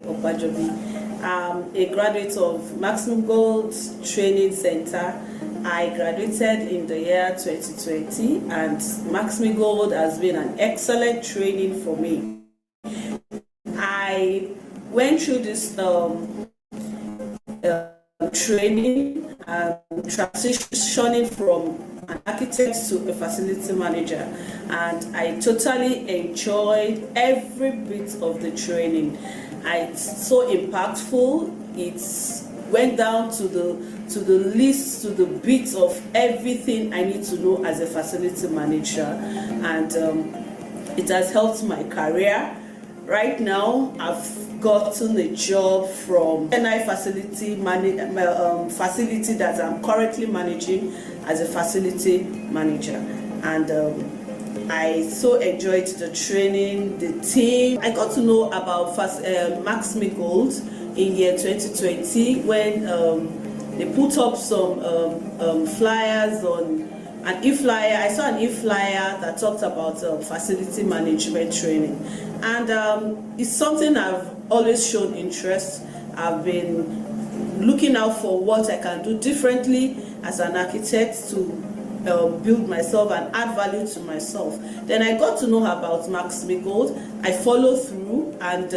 Opajobi. I'm a graduate of Max-Migold Training Center. I graduated in the year 2020, and Max-Migold has been an excellent training for me. I went through this training, transitioning from an architect to a facility manager, and I totally enjoyed every bit of the training. It's so impactful. It went down to the list, to the bits of everything I need to know as a facility manager, and it has helped my career. Right now, I've gotten a job from NI facility facility that I'm currently managing as a facility manager, and I so enjoyed the training, the team. I got to know about Max-Migold in year 2020 when they put up some flyers on an e-flyer. I saw an e-flyer that talked about facility management training, and it's something I've always shown interest. I've been looking out for what I can do differently as an architect to build myself and add value to myself. Then I got to know about Max-Migold. I followed through, and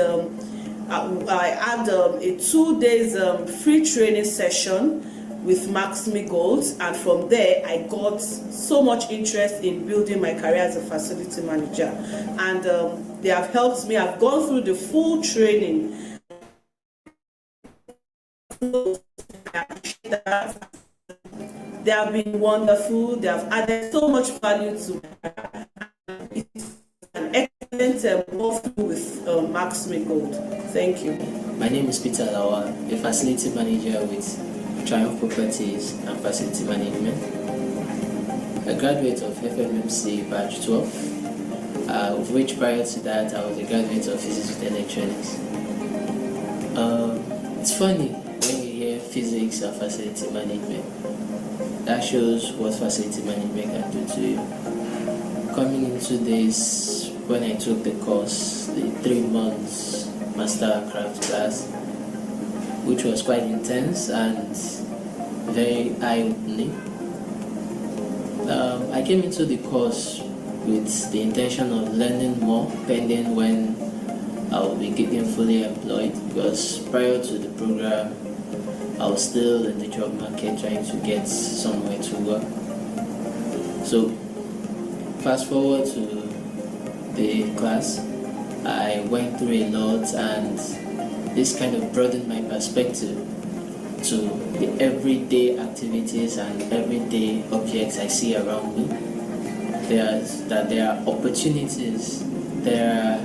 I had a 2 days free training session with Max-Migold, and from there I got so much interest in building my career as a facility manager, and they have helped me. I've gone through the full training. They have been wonderful. They have added so much value to me. It's an excellent walkthrough with Max-Migold. Thank you. My name is Peter Lawa, a facility manager with Triumph Properties and Facility Management. A graduate of FMMC Batch 12, of which prior to that I was a graduate of Physics with Electronics. It's funny when you hear physics and facility management. That shows what facility management can do to you. Coming into this, when I took the course, the 3 months Master Craft class, which was quite intense and very eye-opening. I came into the course with the intention of learning more pending when I will be getting fully employed, because prior to the program I was still in the job market trying to get somewhere to work. So fast forward to the class, I went through a lot, and this kind of broadened my perspective to the everyday activities and everyday objects I see around me. There are opportunities, there are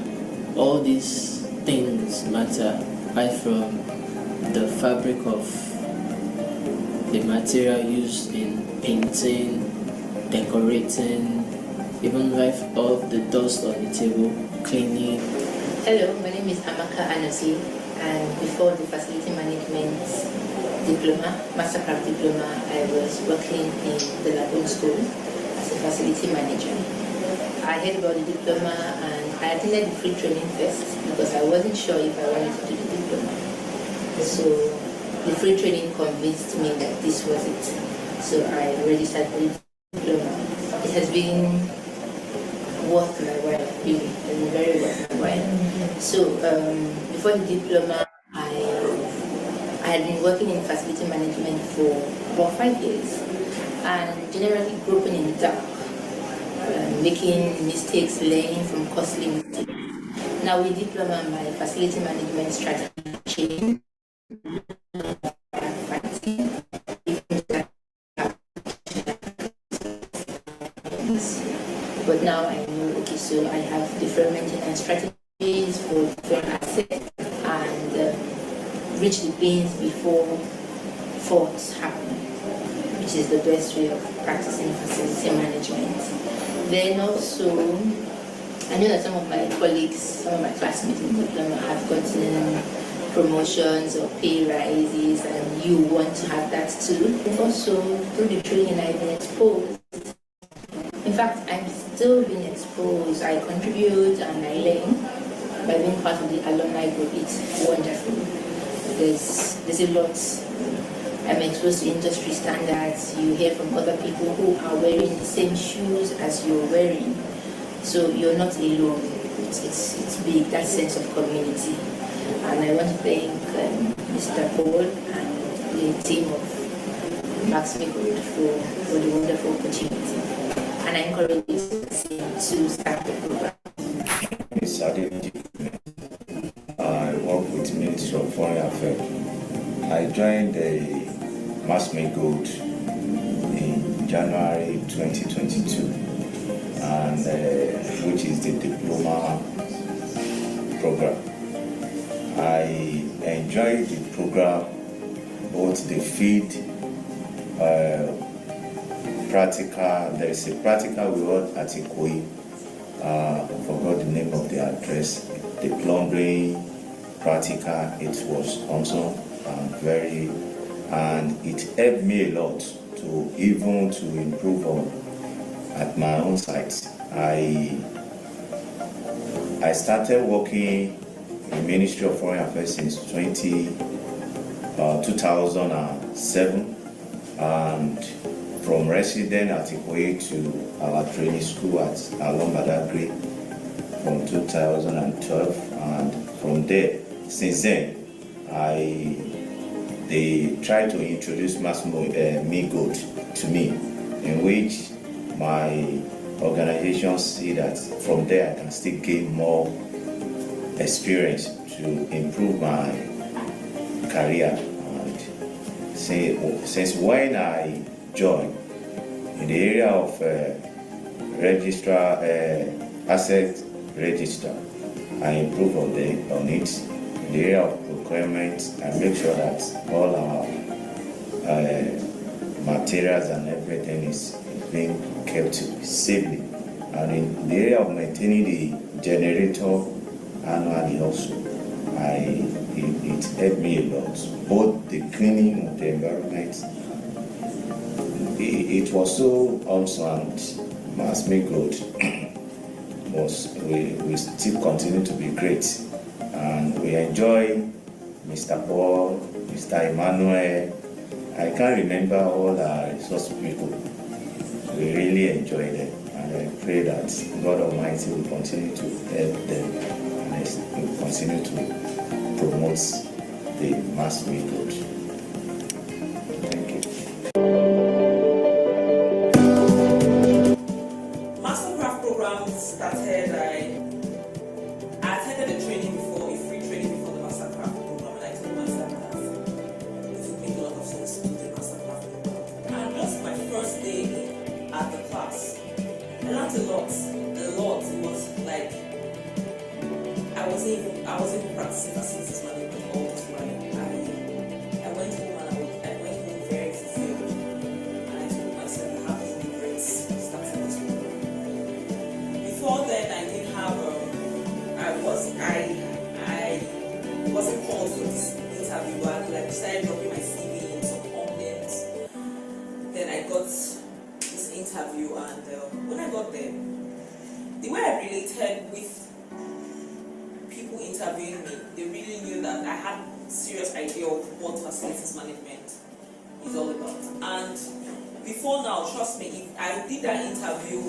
all these things matter, right from the fabric of the material used in painting, decorating, even right off the dust on the table, cleaning. Hello, my name is Amaka Anasi, and before the facility management diploma, Mastercraft diploma, I was working in the Lagoon School as a facility manager. I heard about the diploma and I attended the free training first because I wasn't sure if I wanted to do the diploma. So the free training convinced me that this was it. So I registered for the diploma. It has been worth my while, really. It's been very worth my while. So before the diploma, I had been working in facility management for about 5 years, and generally groping in the dark, making mistakes, learning from costly mistakes. Now with diploma, my facility management strategy changed. But now I know, okay, so I have different maintenance strategies for different assets, and reach the pains before faults happen, which is the best way of practicing facility management. Then also, I know that some of my colleagues, some of my classmates in diploma have gotten promotions or pay rises, and you want to have that too. And also, through the training, I've been exposed. In fact, I'm still being exposed. I contribute and I learn. by being part of the alumni group, it's wonderful. There's a lot. I'm exposed to industry standards. You hear from other people who are wearing the same shoes as you're wearing, so you're not alone. It's big, that sense of community. And I want to thank Mr. Paul and the team of Max-Migold for the wonderful opportunity. And I encourage you to start the program. I work with Ministry of Foreign Affairs. I joined the Max-Migold in January 2022, and which is the diploma program. I enjoyed the program, both the field, practical. There is a practical we hold at Ikoyi. I forgot the name of the address. The plumbing practical. It was awesome and it helped me a lot to improve on at my own site. I started working in Ministry of Foreign Affairs since 2007, and from resident at Ikoyi to our training school at Badagry from 2012, and from there, since then, they tried to introduce Max-Migold to me, in which my organization see that from there I can still gain more experience to improve my career. And since when I joined in the area of registrar, asset register, I improve on it. In the area of procurement, I make sure that all our materials and everything is being kept safely. And in the area of maintaining the generator annually also, it helped me a lot. Both the cleaning of the environment, it was so awesome, and Max-Migold we still continue to be great, and we enjoy Mr. Paul, Mr. Emmanuel. I can't remember all our resource people. We really enjoy them, and I pray that God Almighty will continue to help them and will continue to promote the Max-Migold. Thank you. Mastercraft program started. I attended a training before, a free training before the Mastercraft program, and I told myself that it would make a lot of sense to do the Mastercraft program. And just my first day at the class, I learned a lot. It was like I wasn't even practicing facilities management all this while. I went home and I went home very fulfilled, and I told myself I have to do great starting this program. Before then, I didn't have I wasn't called for this interview, but I decided dropping my CV in some compliments. Then I got this interview, and when I got there, the way I related with people interviewing me, they really knew that I had a serious idea of what facilities management is all about. And before now, trust me, if I did that interview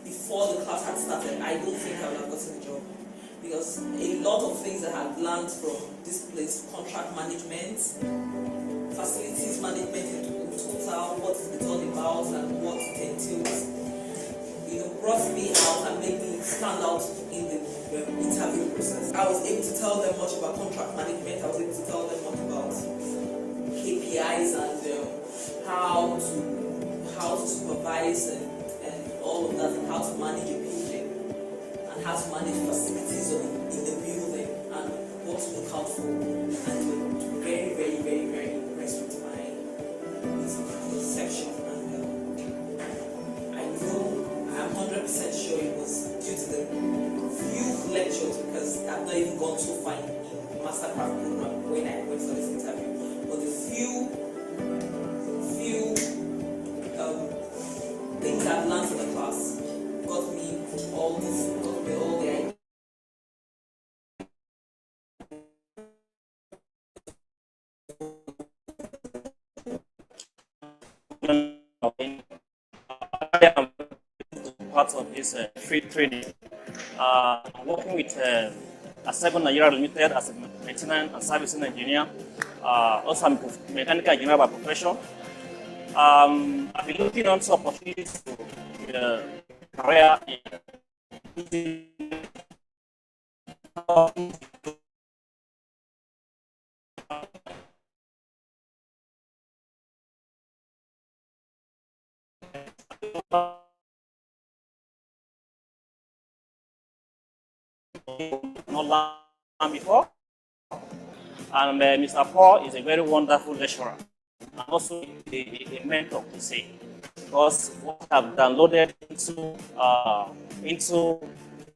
before the class had started, I don't think I would have gotten the job, because a lot of things I had learned from this place, contract management, facilities management in total, what it's all about and what it entails, brought me out and made me stand out in the interview process. I was able to tell them much about contract management. I was able to tell them much about KPIs and how to supervise and all of that, and how to manage a building and how to manage facilities in the building and what to look out for. And they were very, very, very, very impressed with my section. I'm 100% sure it was due to the few lectures, because I've not even gone so far in Mastercraft program when I went for this interview. But the few things I've learned in the class got me all the I am part of this free training. I'm working with Asego Nigeria Limited as a maintenance and servicing engineer. Also, I'm a mechanical engineer by profession. I've been looking onto opportunities to career in not learned before. And Mr. Paul is a very wonderful lecturer and also a mentor to say, because what I've downloaded into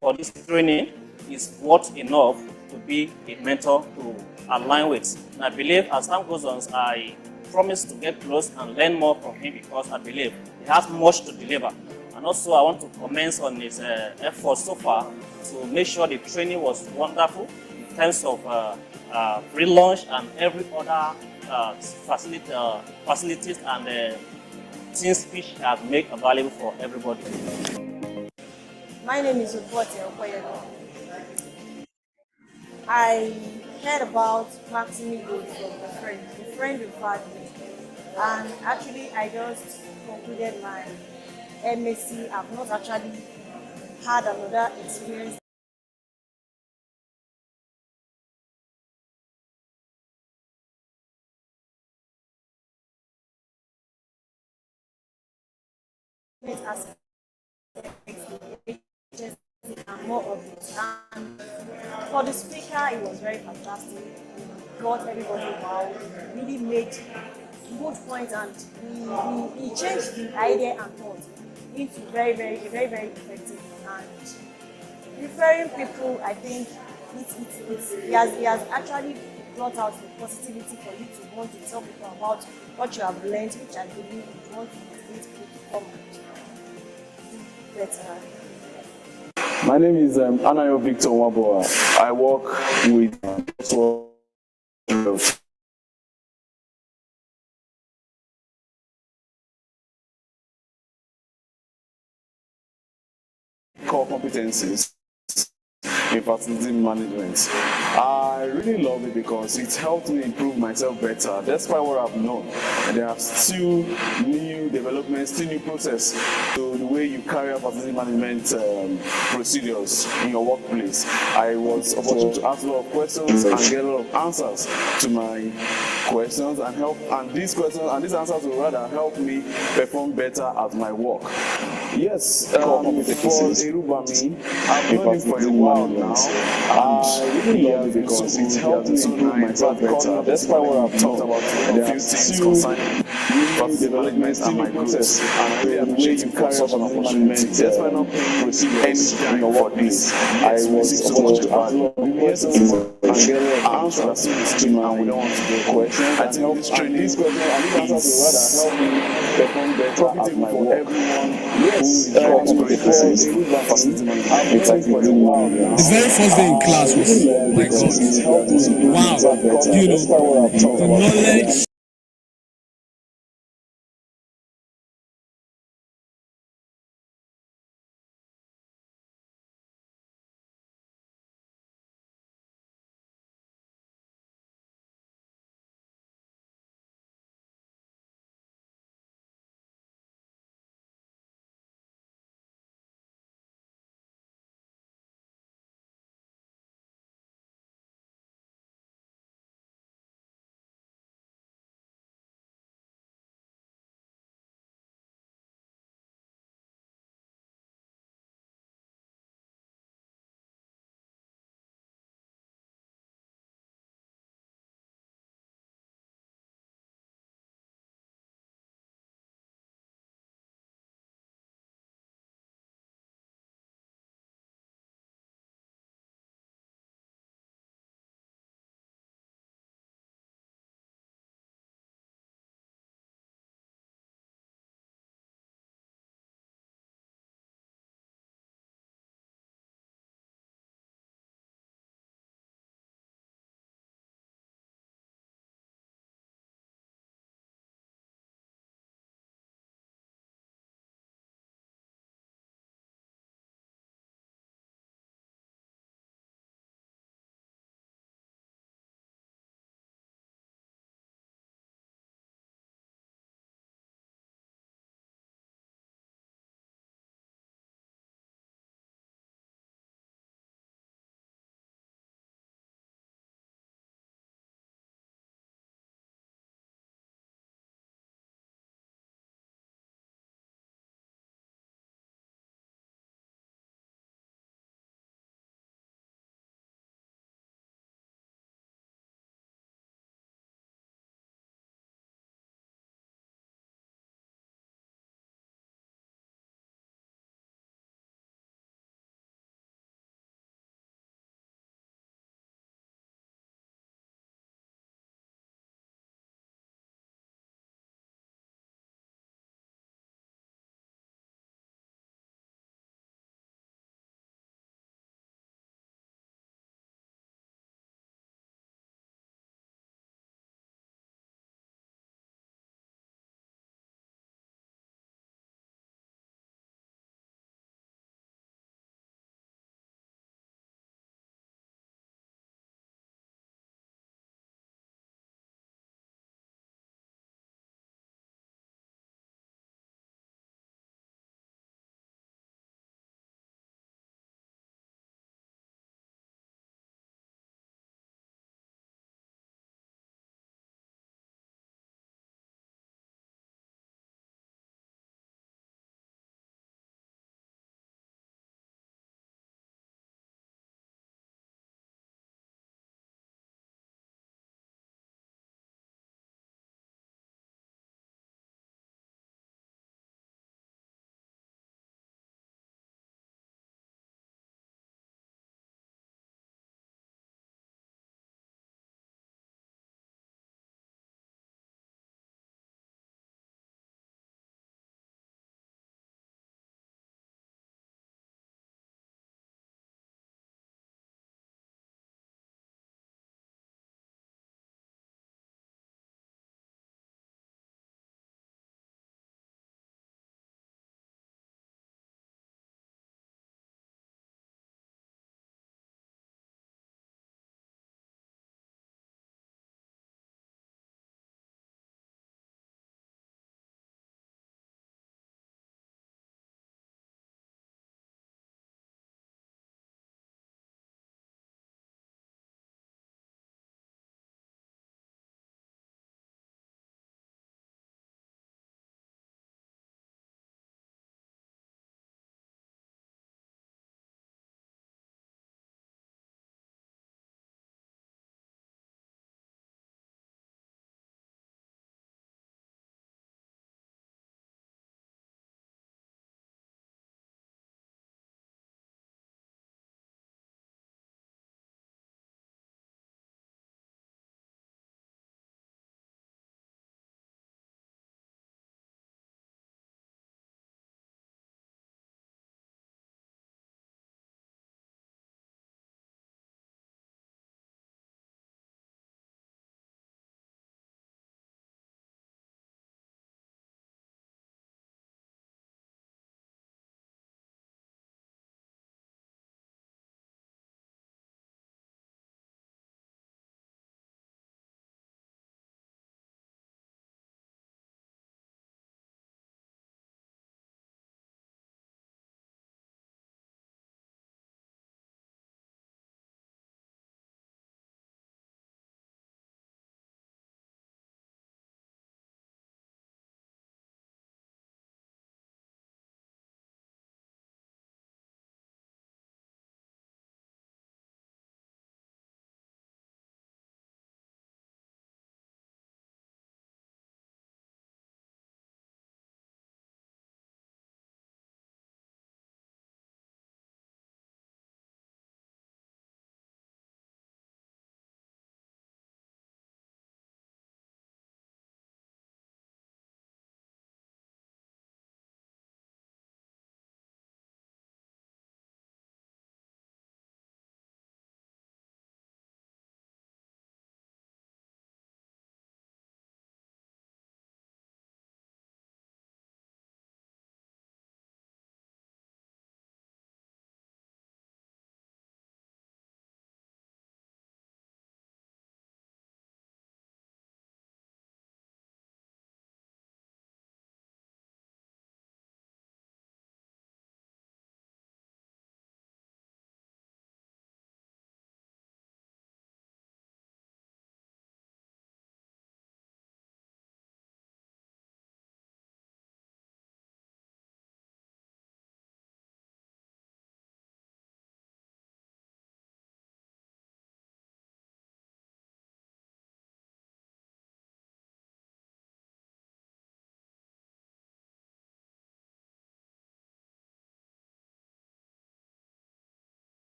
for this training is worth enough to be a mentor to align with. And I believe as time goes on, I promise to get close and learn more from him because I believe he has much to deliver. And also I want to comment on his efforts so far to make sure the training was wonderful in terms of free lunch and every other facilities and things which have made available for everybody. My name is Ubote Okoyede. I heard about Max-Migold from a friend referred me. And actually, I just concluded my MSc. I've not actually had another experience. As and more of it. And for the speaker, it was very fantastic. He got everybody wow, really made good points, and he changed the idea and thought into very effective. And referring people, I think he has actually brought out the positivity for you to want to tell people about what you have learned, which I believe you want to motivate people to come and do better. My name is Anayo Victor Waboa. I work with core competencies in facility management. I really love it because it's helped me improve myself better despite what I've known. And there are still new developments, still new process to the way you carry out facility management procedures in your workplace. I was opportunity to ask a lot of questions and get a lot of answers to my questions and these questions and these answers will rather help me perform better at my work. Yes, for Erubami, I've known him for a while now. I really love it because it's helped me improve myself better. Despite what I've talked about a few things concerning facility development and my process, and I really appreciate you for such an opportunity. Despite not paying procedures in your workplace, I was so much value. Yes, and get answers to my, and we don't want to go questions. I think this training is answers will rather help me perform better at my work. Yes, The very first day in class was, my God, wow, you know, the knowledge.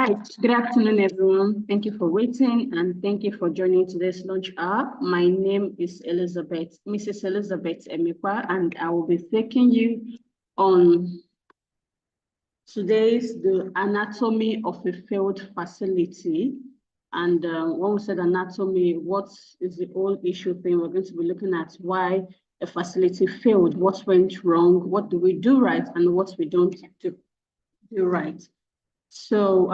right, good afternoon, everyone. Thank you for waiting and thank you for joining today's lunch hour. My name is Mrs. Elizabeth Emekwa, and I will be taking you on today's the anatomy of a failed facility. And when we said anatomy, what is the whole issue thing? We're going to be looking at why a facility failed, what went wrong, what do we do right, and what we don't do right. So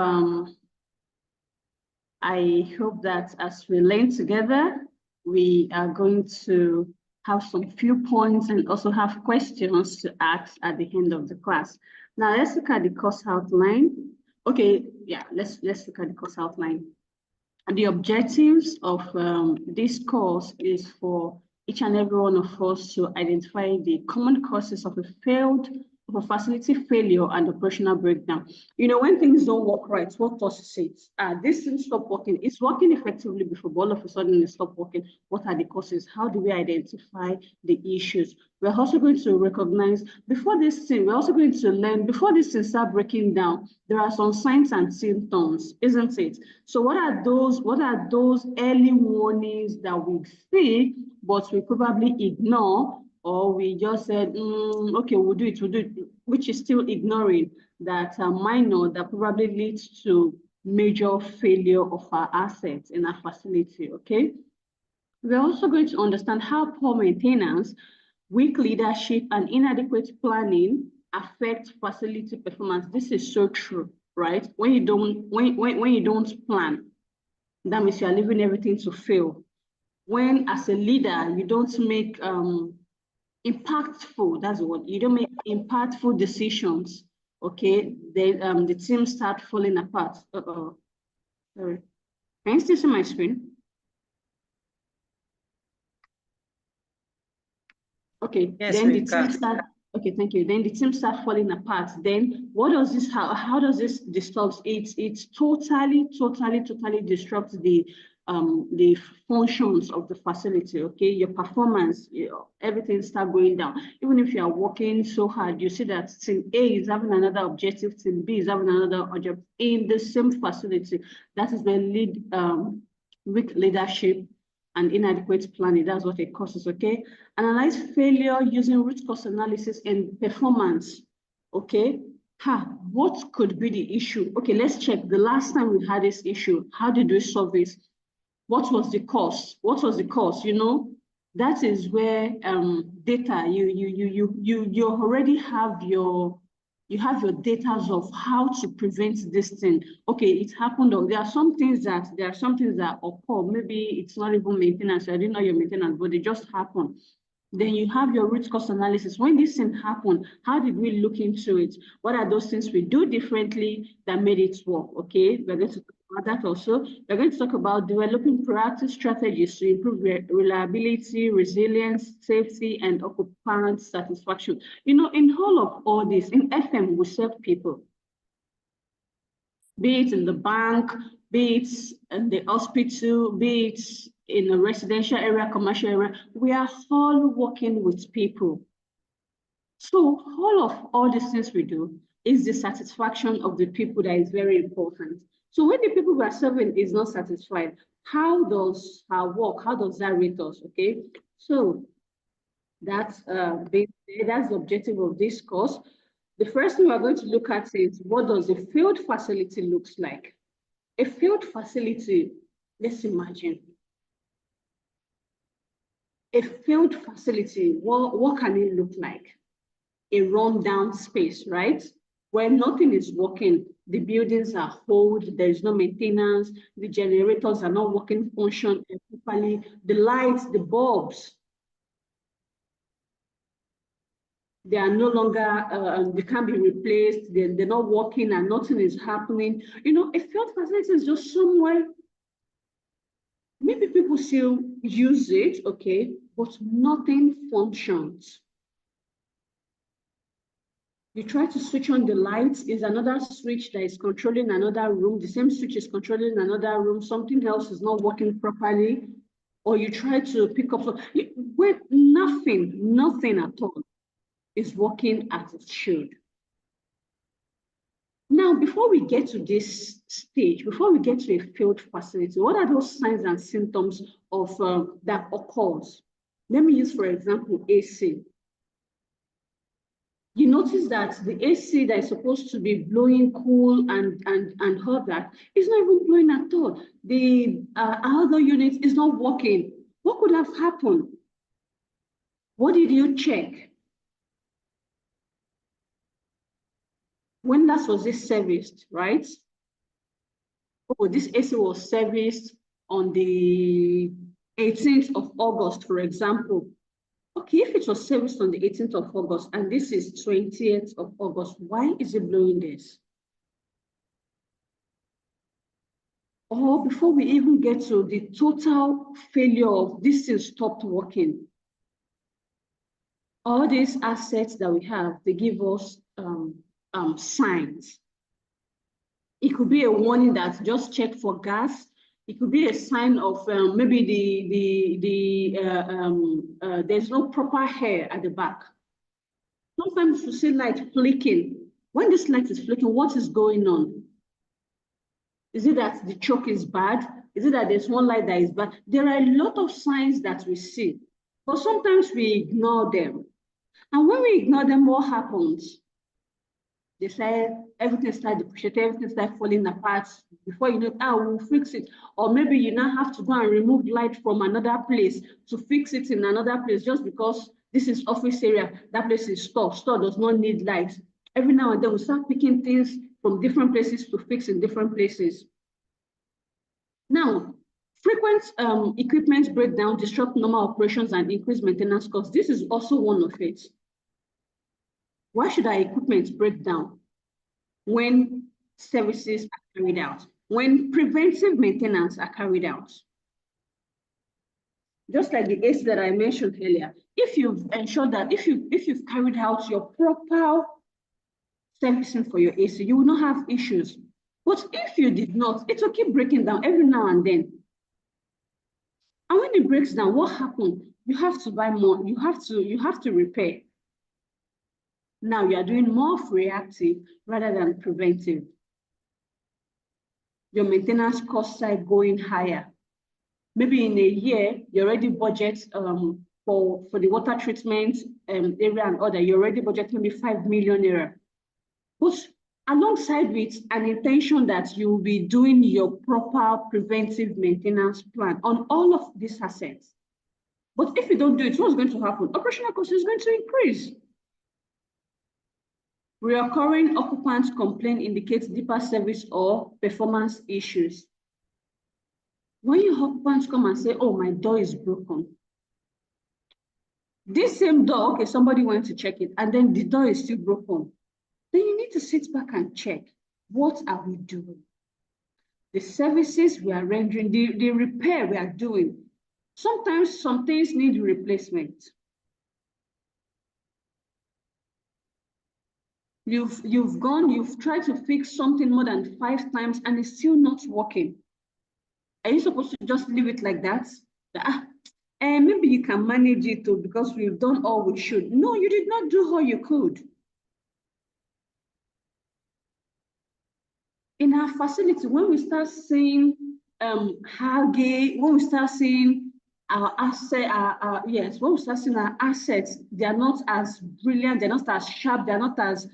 I hope that as we learn together, we are going to have some few points and also have questions to ask at the end of the class. Now let's look at the course outline. Okay, yeah, let's look at the course outline. And the objectives of this course is for each and every one of us to identify the common causes of a facility failure and operational breakdown. You know, when things don't work right, what causes it? This thing stop working. It's working effectively before, but all of a sudden it stop working. What are the causes? How do we identify the issues? We're also going to recognize before this thing, we're also going to learn before this thing start breaking down, there are some signs and symptoms, isn't it? So what are those early warnings that we see, but we probably ignore, or we just said, okay, we'll do it, which is still ignoring that minor that probably leads to major failure of our assets in our facility, okay? We're also going to understand how poor maintenance, weak leadership, and inadequate planning affect facility performance. This is so true, right? When you don't plan, that means you are leaving everything to fail. When as a leader, you don't make impactful, that's the word, you don't make impactful decisions, okay, then the team start falling apart. Sorry. Can you still see my screen? Okay, yes, then the team start, okay, thank you. Then the team start falling apart. Then what does this, how does this disturb? It totally disrupts the functions of the facility, okay? Your performance, everything start going down. Even if you are working so hard, you see that team A is having another objective, team B is having another objective in the same facility. That is when weak leadership and inadequate planning, that's what it causes, okay? Analyze failure using root cause analysis and performance, okay? What could be the issue? Okay, let's check. The last time we had this issue, how did we solve this? What was the cause? What was the cause? You know, that is where data, you already have your data of how to prevent this thing. Okay, it happened, or there are some things that occur. Maybe it's not even maintenance. I didn't know your maintenance, but it just happened. Then you have your root cause analysis. When this thing happened, how did we look into it? What are those things we do differently that made it work? Okay, we're going to talk about that also. We're going to talk about developing proactive strategies to improve reliability, resilience, safety, and occupant satisfaction. You know, in all this, in FM, we serve people. Be it in the bank, be it in the hospital, be it in a residential area, commercial area, we are all working with people. So all these things we do is the satisfaction of the people that is very important. So when the people we are serving is not satisfied, how does our work, how does that rate us, okay? So that's the objective of this course. The first thing we're going to look at is what does a failed facility looks like? A failed facility, let's imagine. A failed facility, what can it look like? A rundown space, right? Where nothing is working. The buildings are old, there is no maintenance, the generators are not working function properly, the lights, the bulbs, they are no longer, they can't be replaced, they're not working and nothing is happening. You know, a failed facility is just somewhere, maybe people still use it, okay, but nothing functions. You try to switch on the lights, is another switch that is controlling another room, the same switch is controlling another room, something else is not working properly, or you try to pick up, where nothing at all is working as it should. Now, Now, before we get to this stage, before we get to a failed facility, what are those signs and symptoms of that occurs? Let me use, for example, AC. You notice that the AC that is supposed to be blowing cool and all that is not even blowing at all. The other unit is not working. What could have happened? What did you check? When last was this serviced, right? Oh, this AC was serviced on the 18th of August, for example. Okay, if it was serviced on the 18th of August and this is 20th of August, why is it blowing this? Or before we even get to the total failure of this thing stopped working, all these assets that we have, they give us signs. It could be a warning that just check for gas. It could be a sign of maybe there's no proper hair at the back. Sometimes you see light flicking. When this light is flicking, what is going on? Is it that the choke is bad? Is it that there's one light that is bad? There are a lot of signs that we see, but sometimes we ignore them. And when we ignore them, what happens? They say everything starts depreciating, everything starts falling apart. Before you know, we'll fix it. Or maybe you now have to go and remove light from another place to fix it in another place just because this is office area, that place is store. Store does not need light. Every now and then we start picking things from different places to fix in different places. Now, frequent equipment breakdown disrupt normal operations and increase maintenance costs. This is also one of it. Why should our equipment break down when services are carried out, when preventive maintenance are carried out? Just like the AC that I mentioned earlier, if you've ensured that if you've carried out your proper servicing for your AC, you will not have issues. But if you did not, it will keep breaking down every now and then. And when it breaks down, what happens? You have to buy more. You have to repair. Now you are doing more of reactive rather than preventive. Your maintenance costs are going higher. Maybe in a year, you already budget for the water treatment area and other, you already budget maybe 5 million naira. But alongside with an intention that you will be doing your proper preventive maintenance plan on all of these assets. But if you don't do it, what's going to happen? Operational cost is going to increase. Recurring occupant complaint indicates deeper service or performance issues. When your occupants come and say, oh, my door is broken. This same door, okay, somebody went to check it and then the door is still broken. Then you need to sit back and check, what are we doing? The services we are rendering, the repair we are doing. Sometimes some things need replacement. You've tried to fix something more than 5 times and it's still not working. Are you supposed to just leave it like that? Maybe you can manage it too because we've done all we should. No, you did not do all you could. In our facility, when we start seeing when we start seeing our assets, when we start seeing our assets, they are not as brilliant, they're not as sharp, they're not as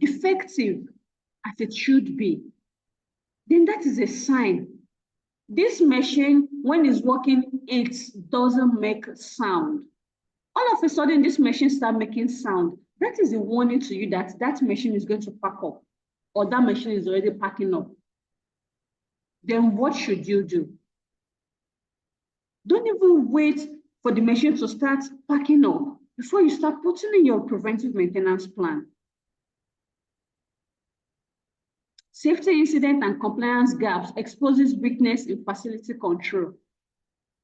effective as it should be, then that is a sign. This machine, when it's working, it doesn't make sound. All of a sudden, this machine starts making sound. That is a warning to you that that machine is going to pack up, or that machine is already packing up. Then what should you do? Don't even wait for the machine to start packing up before you start putting in your preventive maintenance plan. Safety incident and compliance gaps exposes weakness in facility control.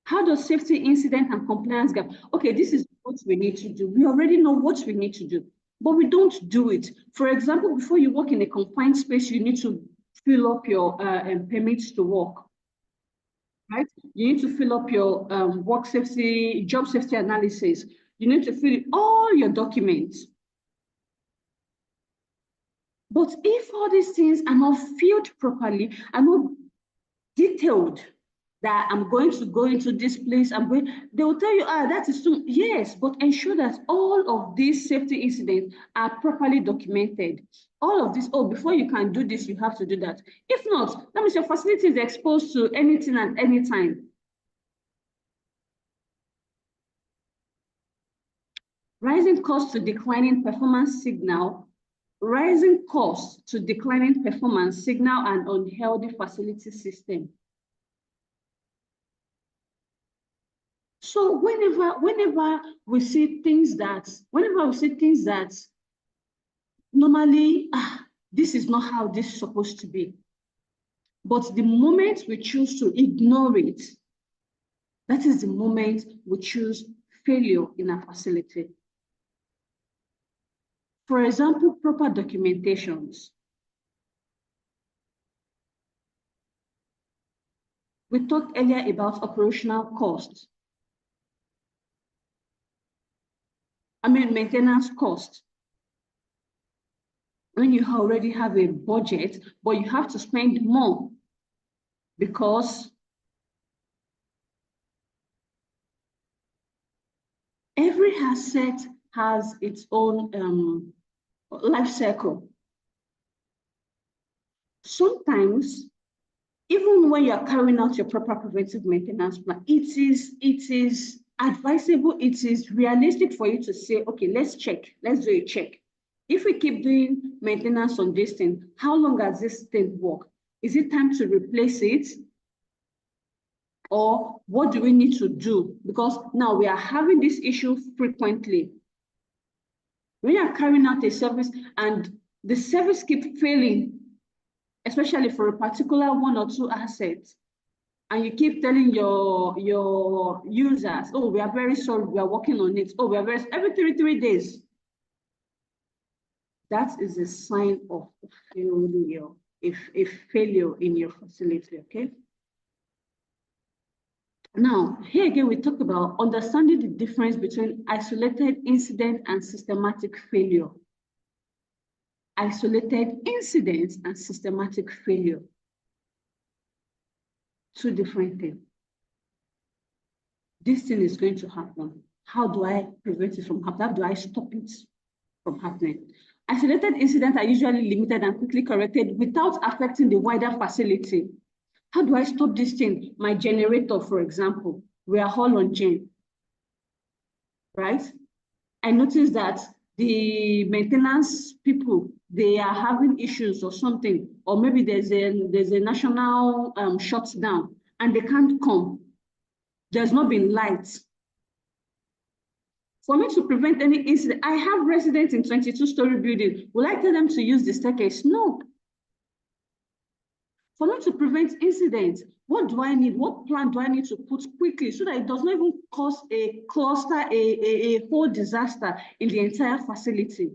How does safety incident and compliance gap? Okay, this is what we need to do. We already know what we need to do, but we don't do it. For example, before you work in a confined space, you need to fill up your permits to work, right? You need to fill up your work safety, job safety analysis. You need to fill all your documents. But if all these things are not filled properly, are not detailed, that I'm going to go into this place, they will tell you, that is too, yes, but ensure that all of these safety incidents are properly documented. All of this, before you can do this, you have to do that. If not, that means your facility is exposed to anything at any time. Rising costs to declining performance signal, rising costs to declining performance signal and unhealthy facility system. So whenever we see things that normally, this is not how this is supposed to be. But the moment we choose to ignore it, that is the moment we choose failure in our facility. For example, proper documentations. We talked earlier about operational costs. Maintenance cost. When you already have a budget, but you have to spend more because every asset has its own life cycle. Sometimes, even when you are carrying out your proper preventive maintenance plan, it is advisable, it is realistic for you to say, okay, let's do a check. If we keep doing maintenance on this thing, how long has this thing worked? Is it time to replace it? Or what do we need to do? Because now we are having this issue frequently. When you are carrying out a service and the service keeps failing, especially for a particular one or two assets, and you keep telling your users, oh, we are very sorry, we are working on it. Oh, we are very, every 3 days. That is a sign of failure, if failure in your facility, okay? Now, here again, we talk about understanding the difference between isolated incident and systematic failure. Isolated incidents and systematic failure. Two different things. This thing is going to happen. How do I prevent it from happening? How do I stop it from happening? Isolated incidents are usually limited and quickly corrected without affecting the wider facility. How do I stop this thing? My generator, for example, we are all on gen, right? I noticed that the maintenance people, they are having issues or something, or maybe there's a national shutdown and they can't come. There's not been lights. For me to prevent any incident, I have residents in 22-story building. Will I tell them to use the staircase? No. For me to prevent incidents, what do I need? What plan do I need to put quickly so that it does not even cause a cluster, a whole disaster in the entire facility?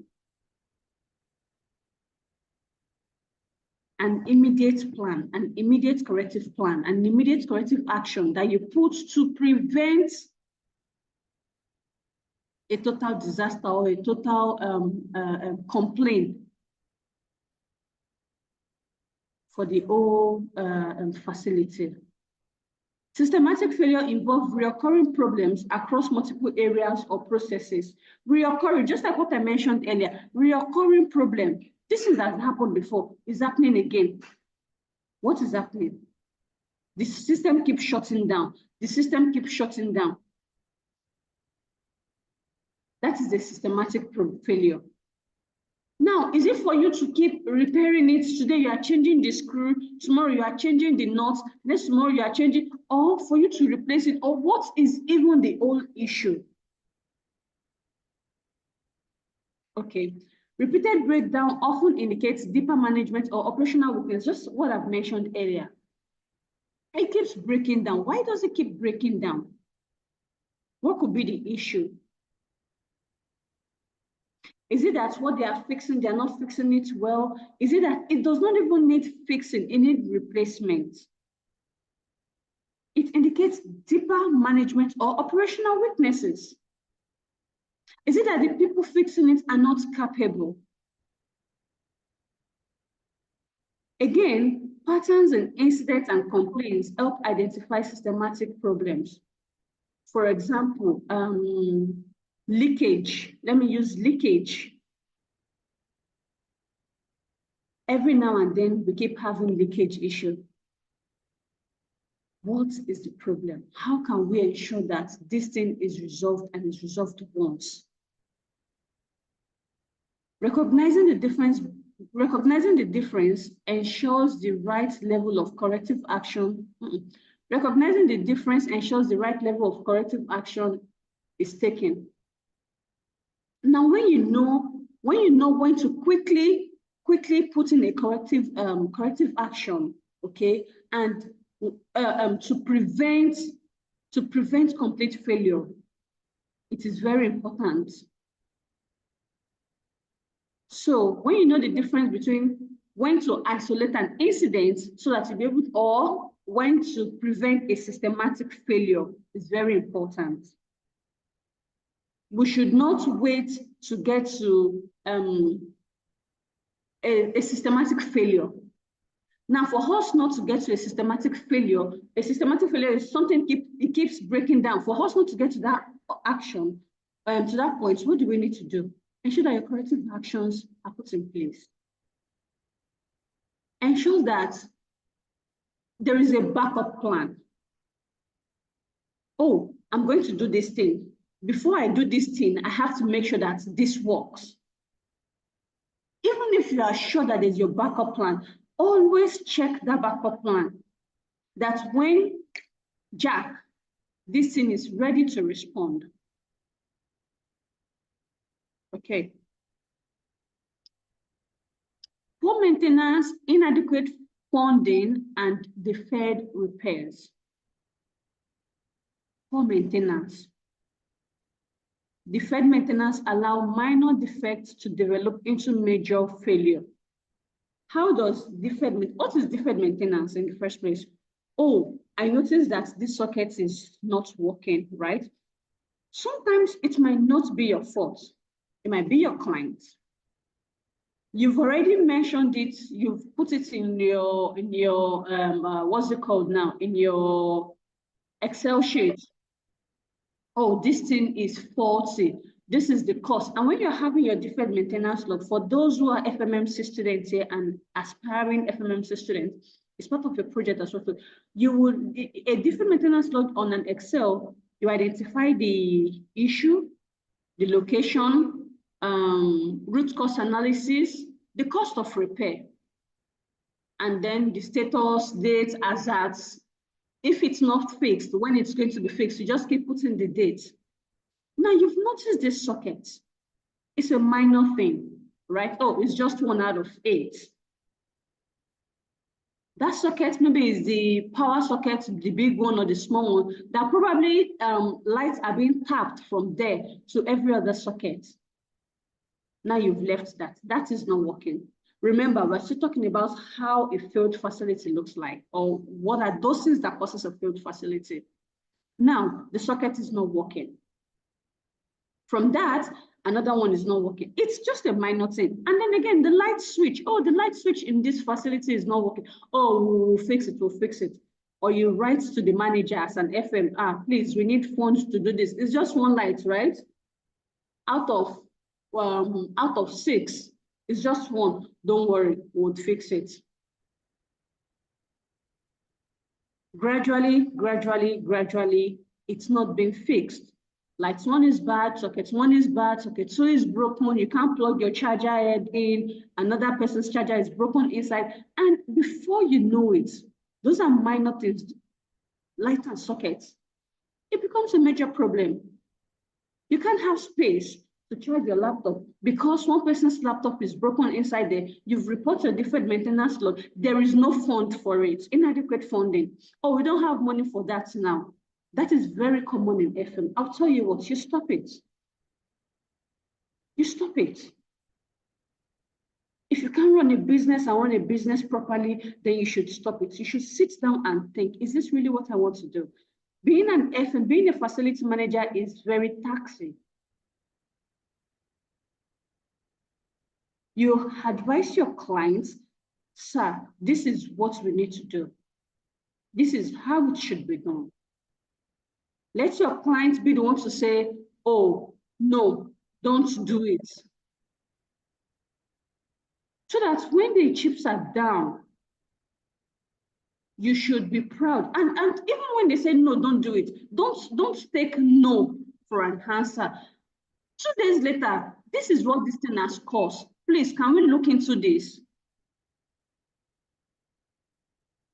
An immediate plan, an immediate corrective plan, an immediate corrective action that you put to prevent a total disaster or a total complaint for the whole facility. Systematic failure involves recurring problems across multiple areas or processes. Recurring, just like what I mentioned earlier, recurring problem. This is has happened before, it's happening again. What is happening? The system keeps shutting down. The system keeps shutting down. That is a systematic failure. Now, is it for you to keep repairing it? Today you are changing the screw, tomorrow you are changing the nuts, next tomorrow you are changing, or for you to replace it, or what is even the old issue? Okay, repeated breakdown often indicates deeper management or operational weakness, just what I've mentioned earlier. It keeps breaking down. Why does it keep breaking down? What could be the issue? Is it that what they are fixing, they are not fixing it well? Is it that it does not even need fixing, it needs replacement? It indicates deeper management or operational weaknesses. Is it that the people fixing it are not capable? Again, patterns in incidents and complaints help identify systematic problems. For example, leakage. Let me use leakage. Every now and then, we keep having leakage issue. What is the problem? How can we ensure that this thing is resolved and is resolved once? Recognizing the difference ensures the right level of corrective action. Recognizing the difference ensures the right level of corrective action is taken. Now, when you know when to quickly put in a corrective action, okay, and to prevent complete failure, it is very important. So when you know the difference between when to isolate an incident so that you'll be able to, or when to prevent a systematic failure, is very important. We should not wait to get to a systematic failure. Now, for us not to get to a systematic failure is something it keeps breaking down. For us not to get to that action, to that point, what do we need to do? Ensure that your corrective actions are put in place. Ensure that there is a backup plan. Oh, I'm going to do this thing. Before I do this thing, I have to make sure that this works. Even if you are sure that there's your backup plan, always check that backup plan. That when Jack, this thing is ready to respond. Okay. Poor maintenance, inadequate funding, and deferred repairs. Poor maintenance. Deferred maintenance allow minor defects to develop into major failure. How does what is deferred maintenance in the first place? Oh, I noticed that this socket is not working, right? Sometimes it might not be your fault. It might be your client. You've already mentioned it. You've put it in your what's it called now? In your Excel sheet. Oh, this thing is faulty. This is the cost. And when you're having your deferred maintenance log, for those who are FMMC students here and aspiring FMMC students, it's part of your project as well. So you would, a deferred maintenance log on an Excel, you identify the issue, the location, root cause analysis, the cost of repair, and then the status, date, hazards. If it's not fixed, when it's going to be fixed, you just keep putting the date. Now you've noticed this socket. It's a minor thing, right? Oh, it's just 1 out of 8. That socket maybe is the power socket, the big one or the small one, that probably lights are being tapped from there to every other socket. Now you've left that. That is not working. Remember, we're still talking about how a failed facility looks like, or what are those things that causes a failed facility. Now, the socket is not working. From that, another one is not working. It's just a minor thing. And then again, the light switch. Oh, the light switch in this facility is not working. Oh, we'll fix it, we'll fix it. Or you write to the manager as an FM, please, we need funds to do this. It's just one light, right? Out of 6, it's just one. Don't worry, we'll fix it. Gradually, it's not being fixed. Light 1 is bad, socket 1 is bad, socket 2 is broken. You can't plug your charger head in. Another person's charger is broken inside. And before you know it, those are minor things, light and sockets. It becomes a major problem. You can't have space to charge your laptop because one person's laptop is broken inside there. You've reported a deferred maintenance log. There is no fund for it, inadequate funding. Oh, we don't have money for that now. That is very common in FM. I'll tell you what, you stop it. You stop it. If you can't run a business and run a business properly, then you should stop it. You should sit down and think, is this really what I want to do? Being an FM, being a facility manager is very taxing. You advise your clients sir, this is what we need to do. This is how it should be done. Let your client be the one to say, oh, no, don't do it. So that when the chips are down, you should be proud. And even when they say, no, don't do it, don't take no for an answer. 2 days later, this is what this thing has cost. Please, can we look into this?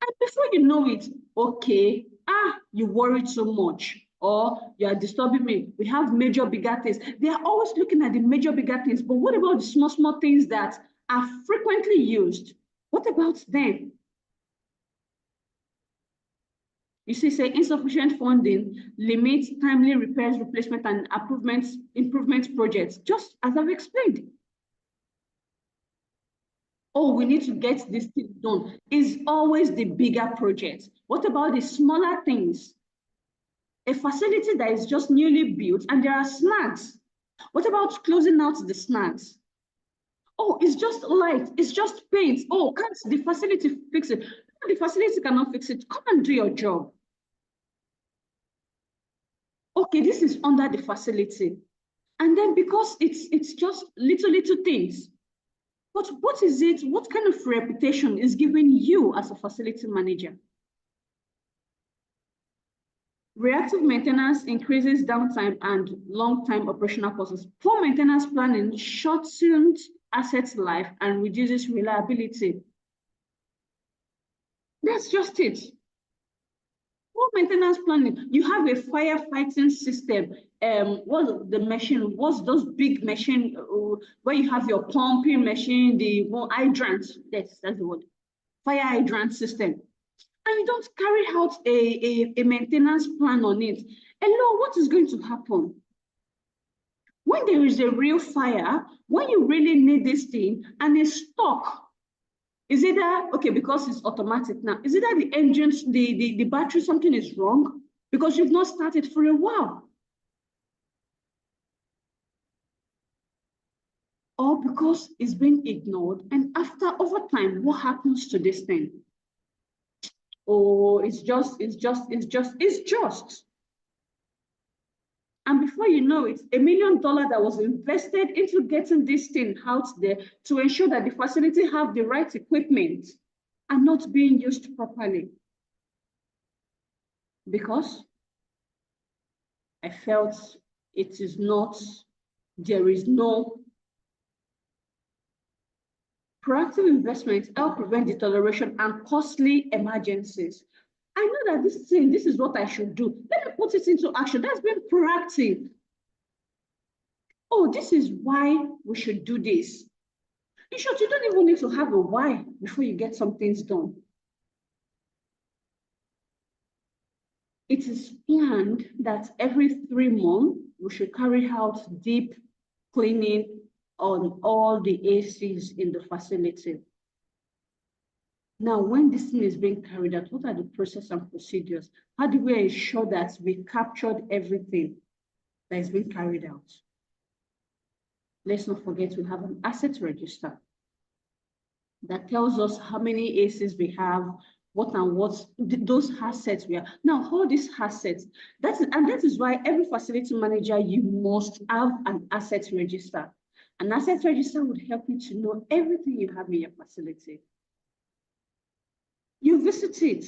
And before you know it, okay, you worry too much, or you are disturbing me. We have major, bigger things. They are always looking at the major, bigger things. But what about the small, small things that are frequently used? What about them? You see, say insufficient funding limits timely repairs, replacement, and improvement projects, just as I've explained. Oh, we need to get this thing done, is always the bigger project. What about the smaller things? A facility that is just newly built and there are snags. What about closing out the snags? Oh, it's just light, it's just paint. Oh, can't the facility fix it? The facility cannot fix it. Come and do your job. Okay, this is under the facility. And then because it's just little things. But what is it? What kind of reputation is giving you as a facility manager? Reactive maintenance increases downtime and long-term operational costs. Poor maintenance planning shortens asset life and reduces reliability. That's just it. Poor maintenance planning. You have a firefighting system. What's the machine? What's those big machine where you have your pumping machine, the hydrant? Yes, that's the word. Fire hydrant system. And you don't carry out a maintenance plan on it. Hello, what is going to happen? When there is a real fire, when you really need this thing and it's stuck, is it that, okay, because it's automatic now, is it that the engines, the battery, something is wrong? Because you've not started for a while. Or because it's been ignored, and after, over time, what happens to this thing? Oh, it's just. And before you know it, $1 million that was invested into getting this thing out there to ensure that the facility have the right equipment are not being used properly. Because I felt it is not, there is no proactive investment help prevent deterioration and costly emergencies. I know that this is what I should do. Let me put it into action. That's being proactive. Oh, this is why we should do this. In short, you don't even need to have a why before you get some things done. It is planned that every 3 months, we should carry out deep cleaning on all the ACs in the facility. Now, when this thing is being carried out, what are the process and procedures? How do we ensure that we captured everything that is being carried out? Let's not forget we have an asset register that tells us how many ACs we have, what and what those assets we are. Now, all these assets, that is why every facility manager, you must have an asset register. An asset register would help you to know everything you have in your facility. You visit it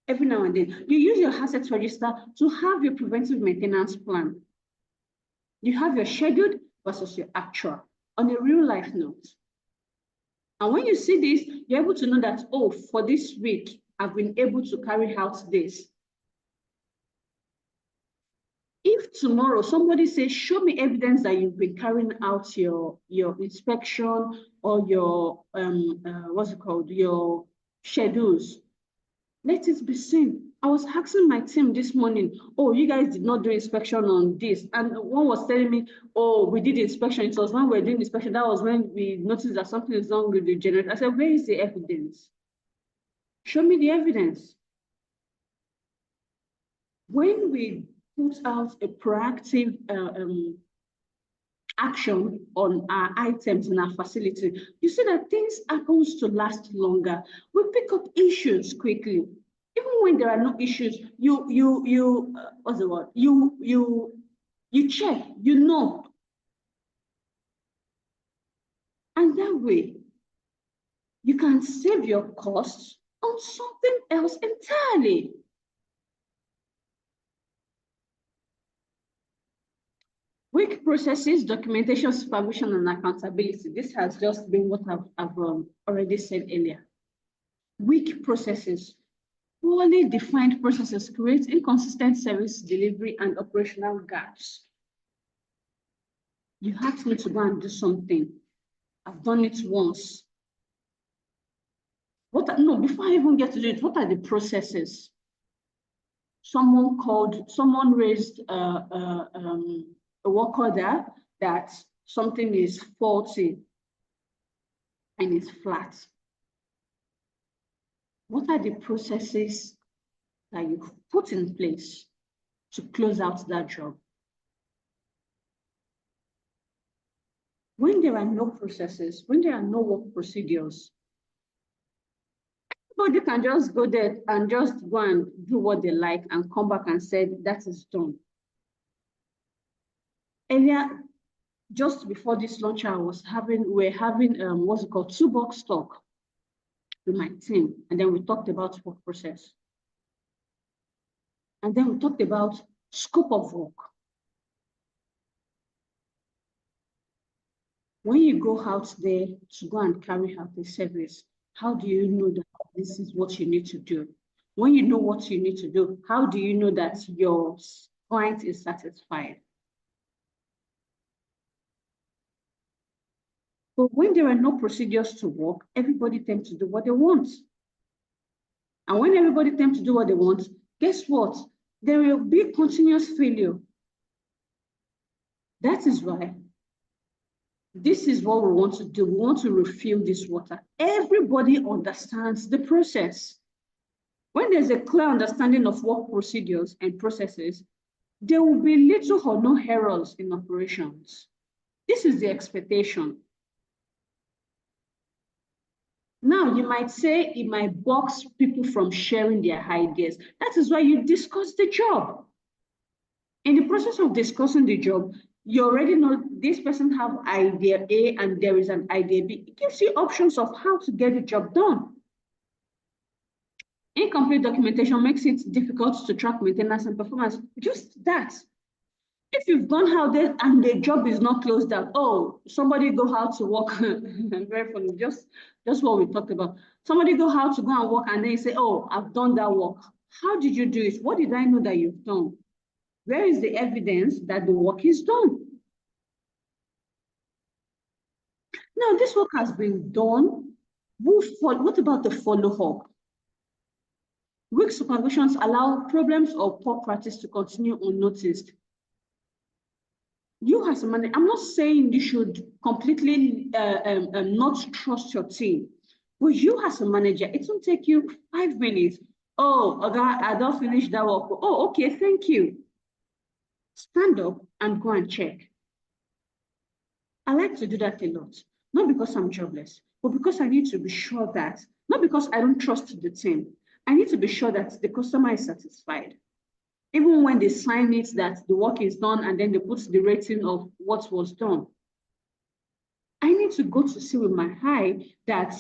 every now and then. You use your asset register to have your preventive maintenance plan. You have your scheduled versus your actual on a real life note. And when you see this, you're able to know that, oh, for this week, I've been able to carry out this. If tomorrow somebody says, show me evidence that you've been carrying out your inspection or your, your schedules, let it be seen. I was asking my team this morning, oh, you guys did not do inspection on this. And one was telling me, oh, we did inspection. It was when we were doing inspection. That was when we noticed that something is wrong with the generator. I said, where is the evidence? Show me the evidence. When we put out a proactive action on our items in our facility, you see that things happen to last longer. We pick up issues quickly. Even when there are no issues, what's the word? You check, you know. And that way, you can save your costs on something else entirely. Weak processes, documentation, supervision, and accountability. This has just been what I've already said earlier. Weak processes. Poorly defined processes create inconsistent service delivery and operational gaps. You asked me to go and do something. I've done it once. Before I even get to do it, what are the processes? Someone raised a work order that something is faulty and it's flat. What are the processes that you put in place to close out that job? When there are no processes, when there are no work procedures, everybody can just go there and just go and do what they like and come back and say that is done. Earlier, just before this lunch, we're having what's it called, toolbox talk with my team, and then we talked about work process. And then we talked about scope of work. When you go out there to go and carry out the service, how do you know that this is what you need to do? When you know what you need to do, how do you know that your client is satisfied? But when there are no procedures to work, everybody tends to do what they want. And when everybody tends to do what they want, guess what? There will be continuous failure. That is why this is what we want to do. We want to refill this water. Everybody understands the process. When there's a clear understanding of work procedures and processes, there will be little or no errors in operations. This is the expectation. Now, you might say it might box people from sharing their ideas. That is why you discuss the job. In the process of discussing the job, you already know this person have idea A and there is an idea B. It gives you options of how to get the job done. Incomplete documentation makes it difficult to track maintenance and performance. Just that. If you've gone out there and the job is not closed out, oh, somebody go out to work. Very funny, just what we talked about. Somebody go out to go and work and they say, oh, I've done that work. How did you do it? What did I know that you've done? Where is the evidence that the work is done? Now, this work has been done. What about the follow-up? Weak supervisions allow problems or poor practice to continue unnoticed. You as a manager, I'm not saying you should completely not trust your team, but you as a manager, it will take you 5 minutes. Oh, I don't finish that work. Oh, okay, thank you. Stand up and go and check. I like to do that a lot, not because I'm jobless, but because I need to be sure that, not because I don't trust the team, I need to be sure that the customer is satisfied. Even when they sign it that the work is done and then they put the rating of what was done. I need to go to see with my eye that,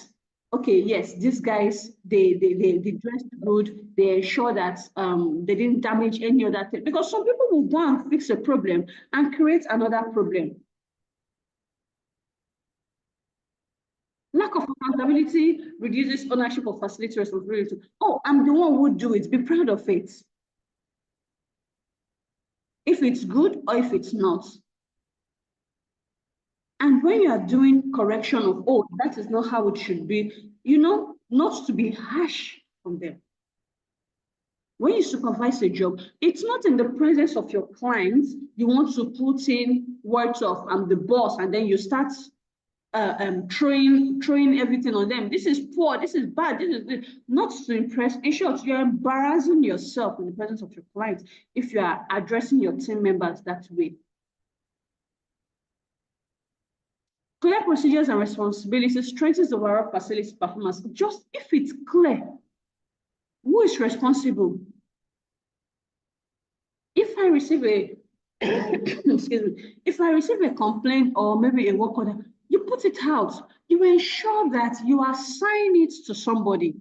okay, yes, these guys, they dressed good, they ensure that they didn't damage any other thing. Because some people will go and fix a problem and create another problem. Lack of accountability reduces ownership of facility responsibility. Oh, I'm the one who would do it, be proud of it. If it's good or if it's not. And when you are doing correction of, oh, that is not how it should be, you know, not to be harsh on them. When you supervise a job, it's not in the presence of your clients. You want to put in words of, I'm the boss, and then you start throwing everything on them. This is poor, this is bad, this is this. Not to impress. In short, you're embarrassing yourself in the presence of your clients if you are addressing your team members that way. Clear procedures and responsibilities strengthens the overall facility performance. Just if it's clear, who is responsible? If I receive a, excuse me, if I receive a complaint or maybe a work order, you put it out. You ensure that you assign it to somebody.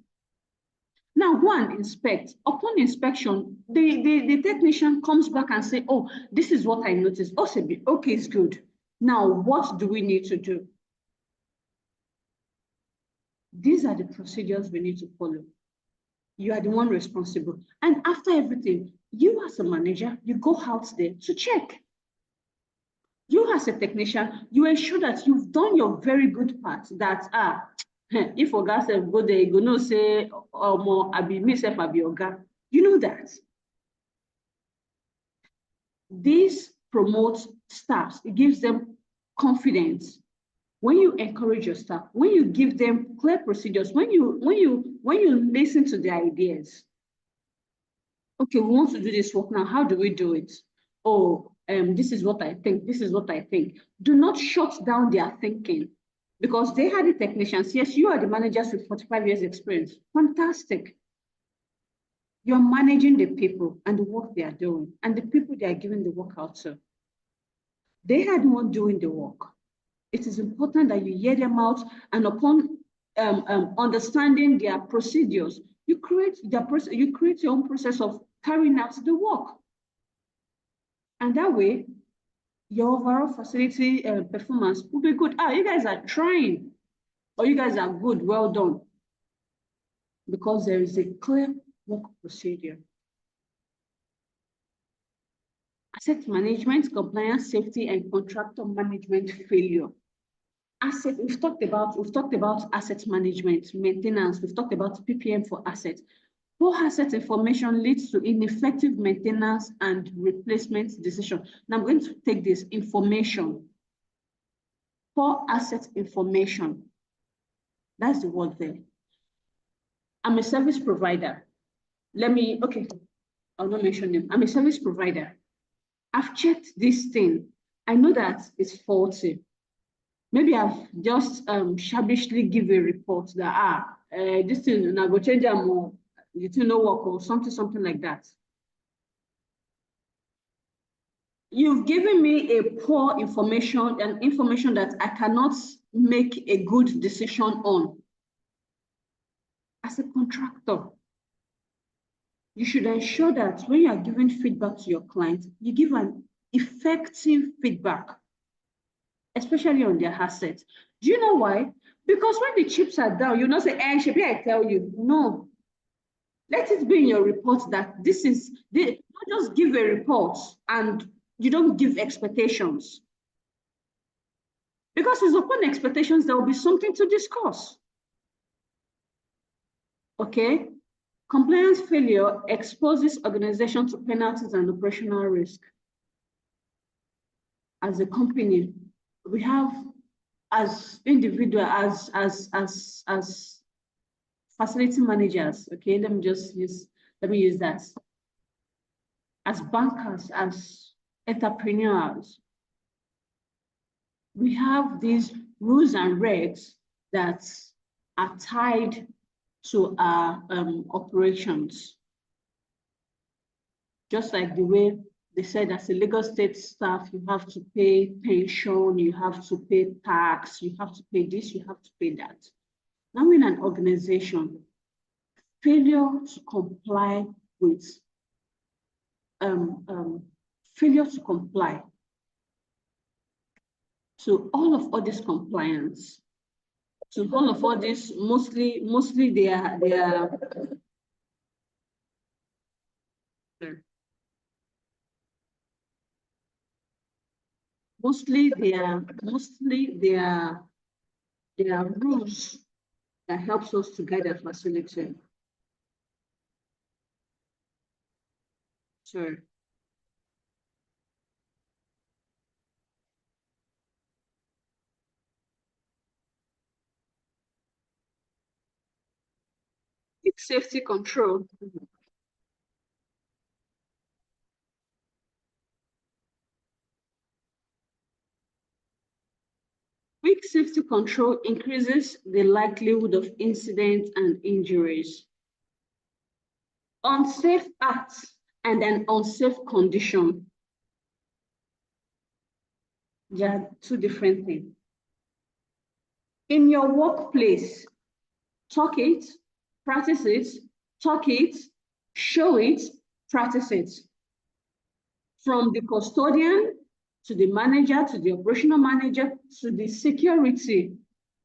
Now go and inspect. Upon inspection, the technician comes back and say, oh, this is what I noticed. Okay, it's good. Now, what do we need to do? These are the procedures we need to follow. You are the one responsible. And after everything, you as a manager, you go out there to check. You as a technician, you ensure that you've done your very good part, that, if Oga said go there, you go no say, more, I be myself, I be Oga. You know that. This promotes staffs. It gives them confidence. When you encourage your staff, when you give them clear procedures, when you listen to their ideas. Okay, we want to do this work now. How do we do it? Oh, this is what I think. This is what I think. Do not shut down their thinking, because they are the technicians. Yes, you are the managers with 45 years experience. Fantastic. You're managing the people and the work they are doing, and the people they are giving the work out to. They are the one doing the work. It is important that you hear them out, and upon understanding their procedures, you create your own process of carrying out the work. And that way, your overall facility performance will be good. You guys are trying, or you guys are good, well done. Because there is a clear work procedure. Asset management, compliance, safety, and contractor management failure. We've talked about asset management, maintenance, we've talked about PPM for assets. Poor asset information leads to ineffective maintenance and replacement decision. Now I'm going to take this information. Poor asset information. That's the word there. I'm a service provider. I'll not mention them. I'm a service provider. I've checked this thing. I know that it's faulty. Maybe I've just shabbishly give a report that, this thing, and I go change them more, it will not work, or something like that. You've given me a poor information, and information that I cannot make a good decision on. As a contractor, you should ensure that when you are giving feedback to your client, you give an effective feedback, especially on their assets. Do you know why? Because when the chips are down, you not say, Shebi, I tell you. No. Let it be in your report that this is, don't just give a report and you don't give expectations. Because it's upon expectations, there will be something to discuss. Okay? Compliance failure exposes organization to penalties and operational risk. As a company, we have, as individual, as facility managers, okay, let me use that. As bankers, as entrepreneurs, we have these rules and regs that are tied to our operations. Just like the way they said, as a Lagos State staff, you have to pay pension, you have to pay tax, you have to pay this, you have to pay that. Now in an organization, failure to comply with, failure to comply to all this compliance, to all this, mostly they are rules that helps us to guide our facility. Sure. It's safety control. Quick Strict safety control increases the likelihood of incidents and injuries. Unsafe acts and an unsafe condition. They are two different things. In your workplace, talk it, practice it, talk it, show it, practice it. From the custodian to the manager, to the operational manager, to the security,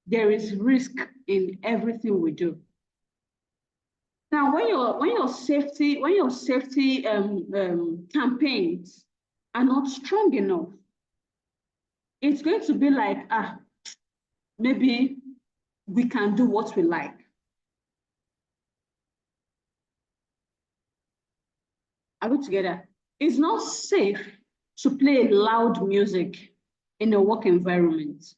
there is risk in everything we do. Now, when your safety campaigns are not strong enough, it's going to be like, maybe we can do what we like. Are we together? It's not safe to play loud music in a work environment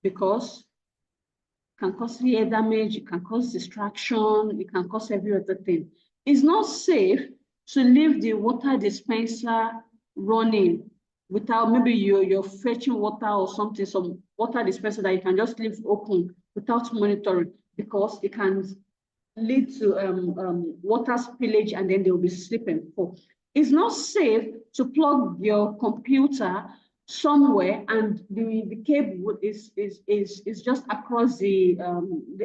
because it can cause ear damage, it can cause distraction, it can cause every other thing. It's not safe to leave the water dispenser running without, maybe you're fetching water or something, some water dispenser that you can just leave open without monitoring, because it can lead to water spillage and then they'll be slipping. It's not safe to plug your computer somewhere and the cable is just across the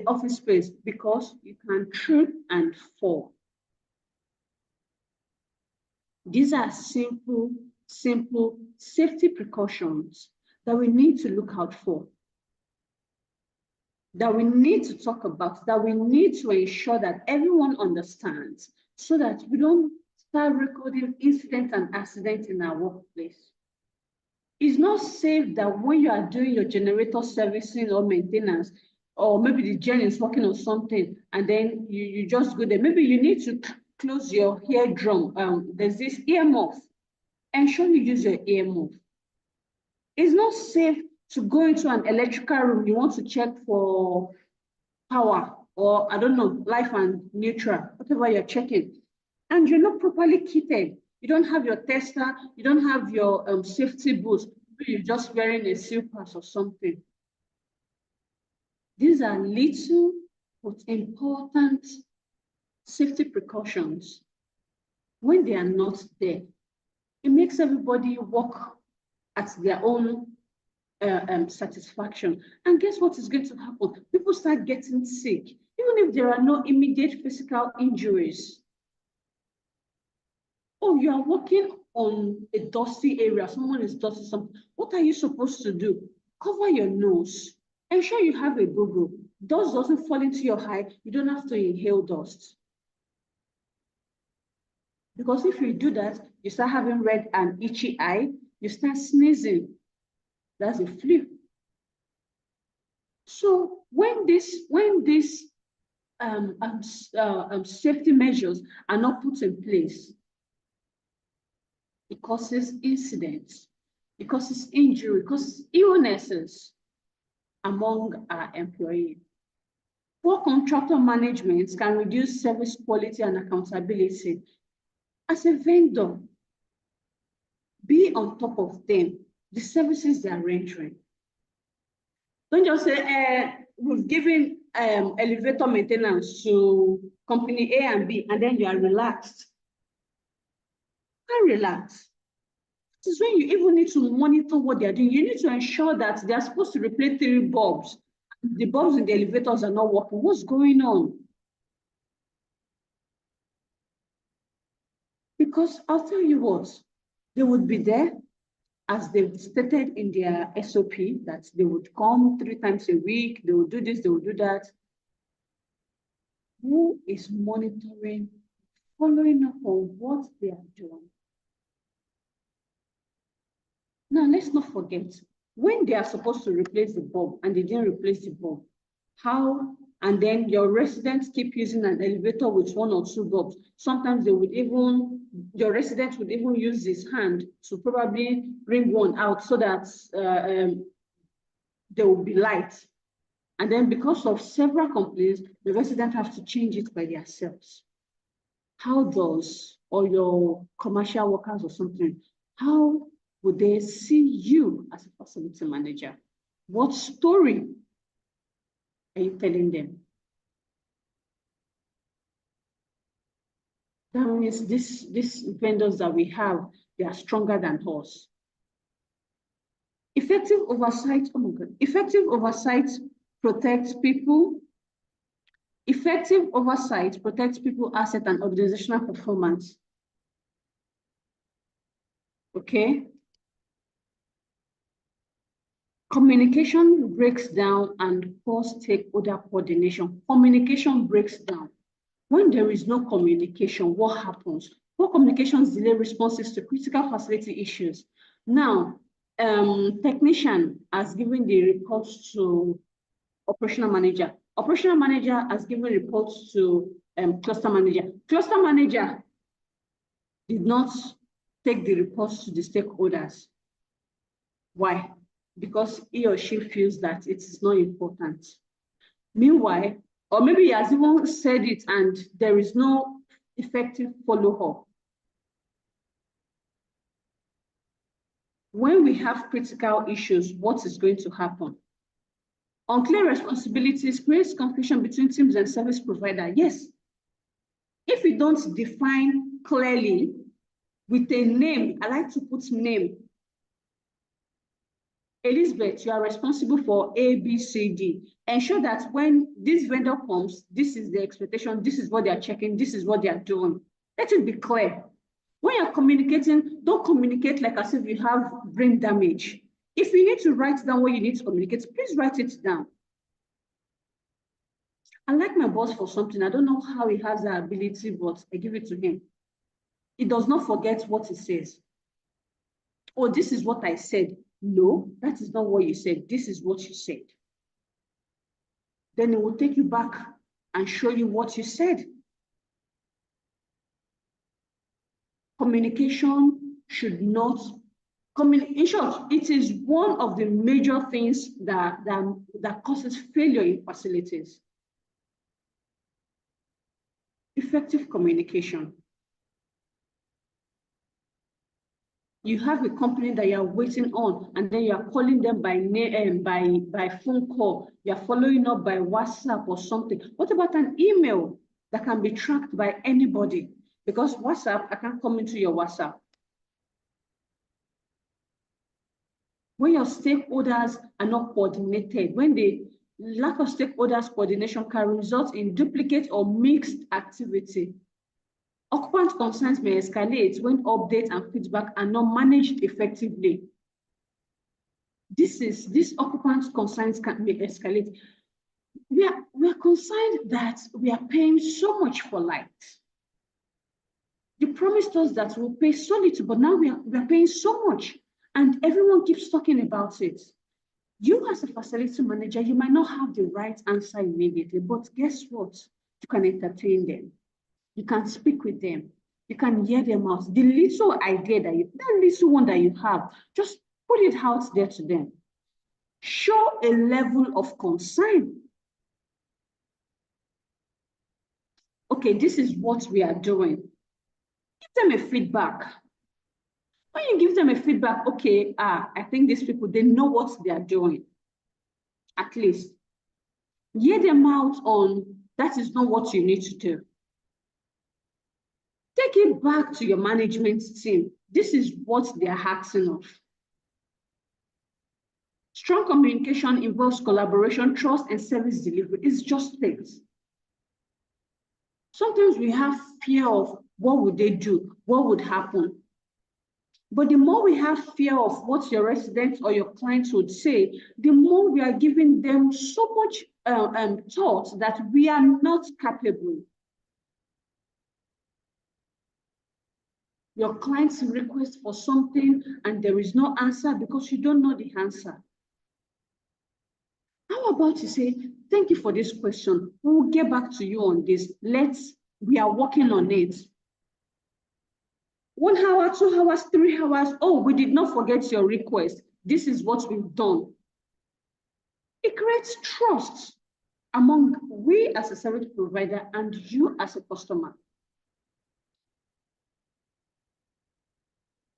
office space, because you can trip and fall. These are simple safety precautions that we need to look out for, that we need to talk about, that we need to ensure that everyone understands, so that we don't start recording incidents and accidents in our workplace. It's not safe that when you are doing your generator servicing or maintenance, or maybe the gen is working on something, and then you just go there. Maybe you need to close your eardrum. There's this earmuff. Ensure you use your earmuff. It's not safe to go into an electrical room. You want to check for power, or I don't know, life and neutral, whatever you're checking, and you're not properly kitted. You don't have your tester, you don't have your safety boots, you're just wearing a silpass or something. These are little but important safety precautions. When they are not there, it makes everybody work at their own satisfaction. And guess what is going to happen? People start getting sick, even if there are no immediate physical injuries. Oh, you are working on a dusty area, someone is dusty something. What are you supposed to do? Cover your nose. Ensure you have a goggle. Dust doesn't fall into your eye. You don't have to inhale dust. Because if you do that, you start having red and itchy eye, you start sneezing. That's a flu. So when these safety measures are not put in place, it causes incidents, it causes injury, it causes illnesses among our employees. Poor contractor management can reduce service quality and accountability. As a vendor, be on top of them, the services they are rendering. Don't just say, we've given elevator maintenance to company A and B, and then you are relaxed. And relax. This is when you even need to monitor what they are doing. You need to ensure that they are supposed to replace 3 bulbs. The bulbs in the elevators are not working. What's going on? Because I'll tell you what, they would be there, as they've stated in their SOP, that they would come 3 times a week, they will do this, they will do that. Who is monitoring, following up on what they are doing? Now, let's not forget, when they are supposed to replace the bulb and they didn't replace the bulb, how, and then your residents keep using an elevator with 1 or 2 bulbs. Sometimes they would even, your residents would even use his hand to probably bring one out so that there will be light. And then because of several complaints, the residents have to change it by themselves. How does, or your commercial workers or something, how would they see you as a facility manager? What story are you telling them? That means these vendors that we have, they are stronger than us. Effective oversight, oh my God, effective oversight protects people. Effective oversight protects people, asset, and organizational performance. Okay. Communication breaks down and poor stakeholder coordination. Communication breaks down. When there is no communication, what happens? Poor communications delay responses to critical facility issues. Now, technician has given the reports to operational manager. Operational manager has given reports to cluster manager. Cluster manager did not take the reports to the stakeholders. Why? Because he or she feels that it is not important. Meanwhile, or maybe he has even said it and there is no effective follow-up. When we have critical issues, what is going to happen? Unclear responsibilities creates confusion between teams and service provider. Yes. If we don't define clearly with a name, I like to put name. Elizabeth, you are responsible for A, B, C, D. Ensure that when this vendor comes, this is the expectation, this is what they are checking, this is what they are doing. Let it be clear. When you're communicating, don't communicate like as if you have brain damage. If you need to write down what you need to communicate, please write it down. I like my boss for something. I don't know how he has that ability, but I give it to him. He does not forget what he says. Oh, this is what I said. No, that is not what you said. This is what you said. Then it will take you back and show you what you said. Communication should not, in short, it is one of the major things that causes failure in facilities. Effective communication. You have a company that you're waiting on, and then you're calling them by name, by phone call. You're following up by WhatsApp or something. What about an email that can be tracked by anybody? Because WhatsApp, I can't come into your WhatsApp. When your stakeholders are not coordinated, when the lack of stakeholders coordination can result in duplicate or mixed activity. Occupant concerns may escalate when updates and feedback are not managed effectively. This occupant concerns may escalate. We are concerned that we are paying so much for light. You promised us that we'll pay so little, but now we are paying so much, and everyone keeps talking about it. You as a facility manager, you might not have the right answer immediately, but guess what? You can entertain them. You can speak with them. You can hear them out. The little idea that little one that you have, just put it out there to them. Show a level of concern. Okay, this is what we are doing. Give them a feedback. When you give them a feedback, okay, I think these people, they know what they are doing. At least. Hear them out on, that is not what you need to do. Take it back to your management team. This is what they are asking of. Strong communication involves collaboration, trust, and service delivery. It's just things. Sometimes we have fear of what would they do, what would happen. But the more we have fear of what your residents or your clients would say, the more we are giving them so much thought that we are not capable. Your clients request for something and there is no answer because you don't know the answer. How about you say, thank you for this question. We will get back to you on this. We are working on it. 1 hour, 2 hours, 3 hours. Oh, we did not forget your request. This is what we've done. It creates trust among we as a service provider and you as a customer.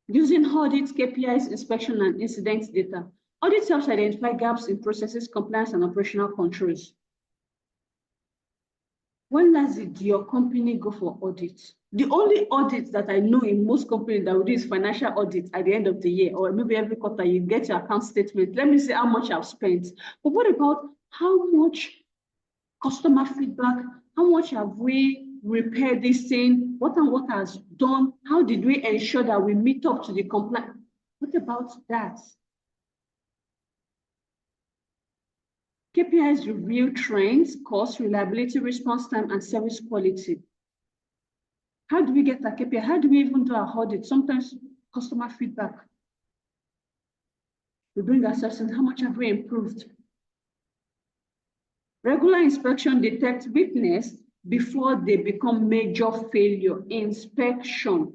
Using audits, KPIs, inspection, and incident data. Audit helps identify gaps in processes, compliance, and operational controls. When last did your company go for audit? The only audit that I know in most companies that would do is financial audit at the end of the year, or maybe every quarter you get your account statement. Let me see how much I've spent. But what about how much customer feedback? How much have we repaired this thing? What and what has done? How did we ensure that we meet up to the compliance? What about that? KPIs review trends, cost, reliability, response time, and service quality. How do we get that KPI? How do we even do our audit? Sometimes customer feedback. We bring ourselves in, how much have we improved? Regular inspection detects weakness before they become major failure. Inspection.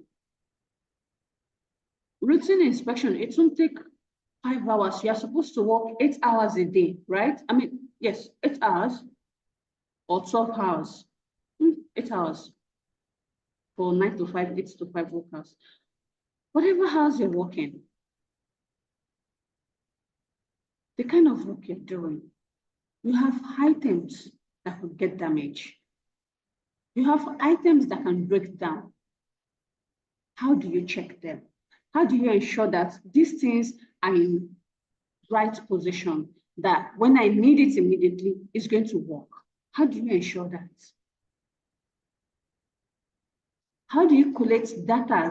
Routine inspection, it won't take 5 hours. You are supposed to work 8 hours a day, right? I mean, yes, 8 hours or 12 hours. 8 hours for 9 to 5, 8 to 5 workers. Whatever hours you're working, the kind of work you're doing, you have items that could get damaged. You have items that can break down. How do you check them? How do you ensure that these things are in right position, that when I need it immediately, it's going to work? How do you ensure that? How do you collect data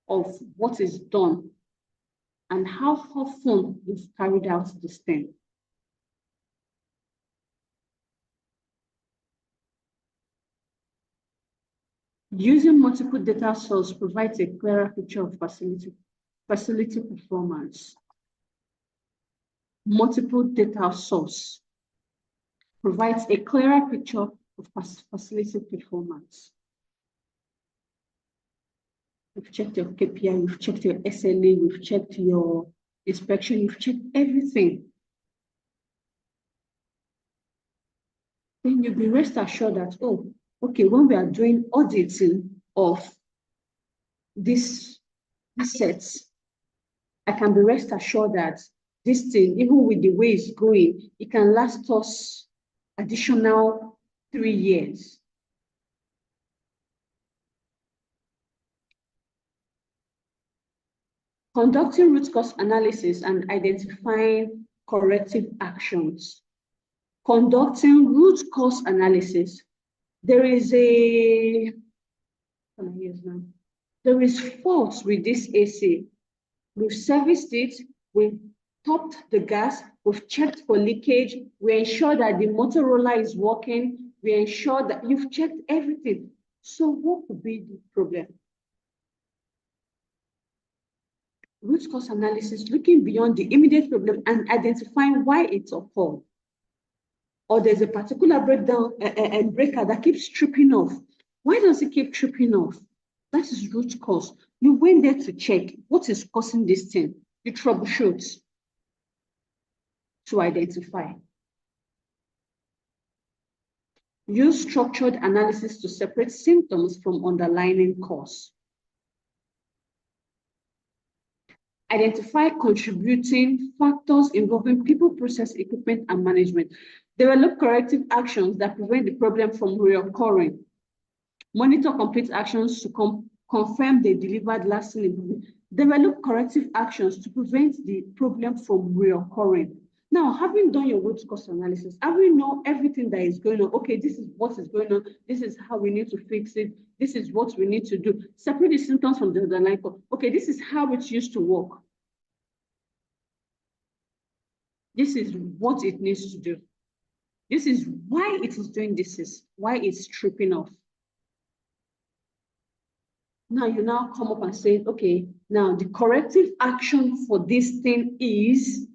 of what is done and how often you've carried out this thing? Using multiple data sources provides a clearer picture of facility performance. Multiple data source provides a clearer picture of facility performance. You've checked your KPI, you've checked your SLA, you've checked your inspection, you've checked everything. Then you'll be rest assured that, oh, okay, when we are doing auditing of these assets, I can be rest assured that this thing, even with the way it's going, it can last us additional 3 years. Conducting root cause analysis and identifying corrective actions. Conducting root cause analysis. There is fault with this AC. We've serviced it, we've topped the gas, we've checked for leakage, we ensure that the motor roller is working, we ensure that you've checked everything. So what could be the problem? Root cause analysis, looking beyond the immediate problem and identifying why it's occurred. Or there's a particular breakdown, a breaker that keeps tripping off. Why does it keep tripping off? That is root cause. You went there to check what is causing this thing. You troubleshoot to identify. Use structured analysis to separate symptoms from underlying cause. Identify contributing factors involving people, process, equipment, and management. Develop corrective actions that prevent the problem from reoccurring. Monitor complete actions to confirm they delivered lasting improvement. Develop corrective actions to prevent the problem from reoccurring. Now, having done your root cause analysis, having know everything that is going on, okay, this is what is going on, this is how we need to fix it, this is what we need to do. Separate the symptoms from the underlying cause. Okay, this is how it used to work. This is what it needs to do. This is why it is doing this, is why it's tripping off. Now you now come up and say, okay, now the corrective action for this thing is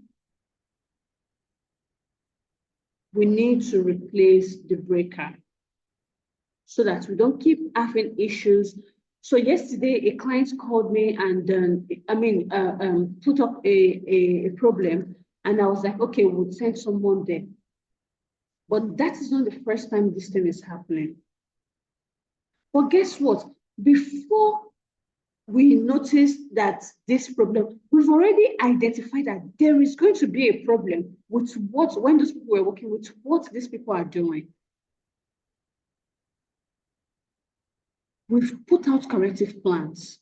we need to replace the breaker so that we don't keep having issues. So yesterday, a client called me and put up a problem, and I was like, okay, we'll send someone there. But that is not the first time this thing is happening. But guess what? Before we notice that this problem, we've already identified that there is going to be a problem with when those people were working with what these people are doing. We've put out corrective plans.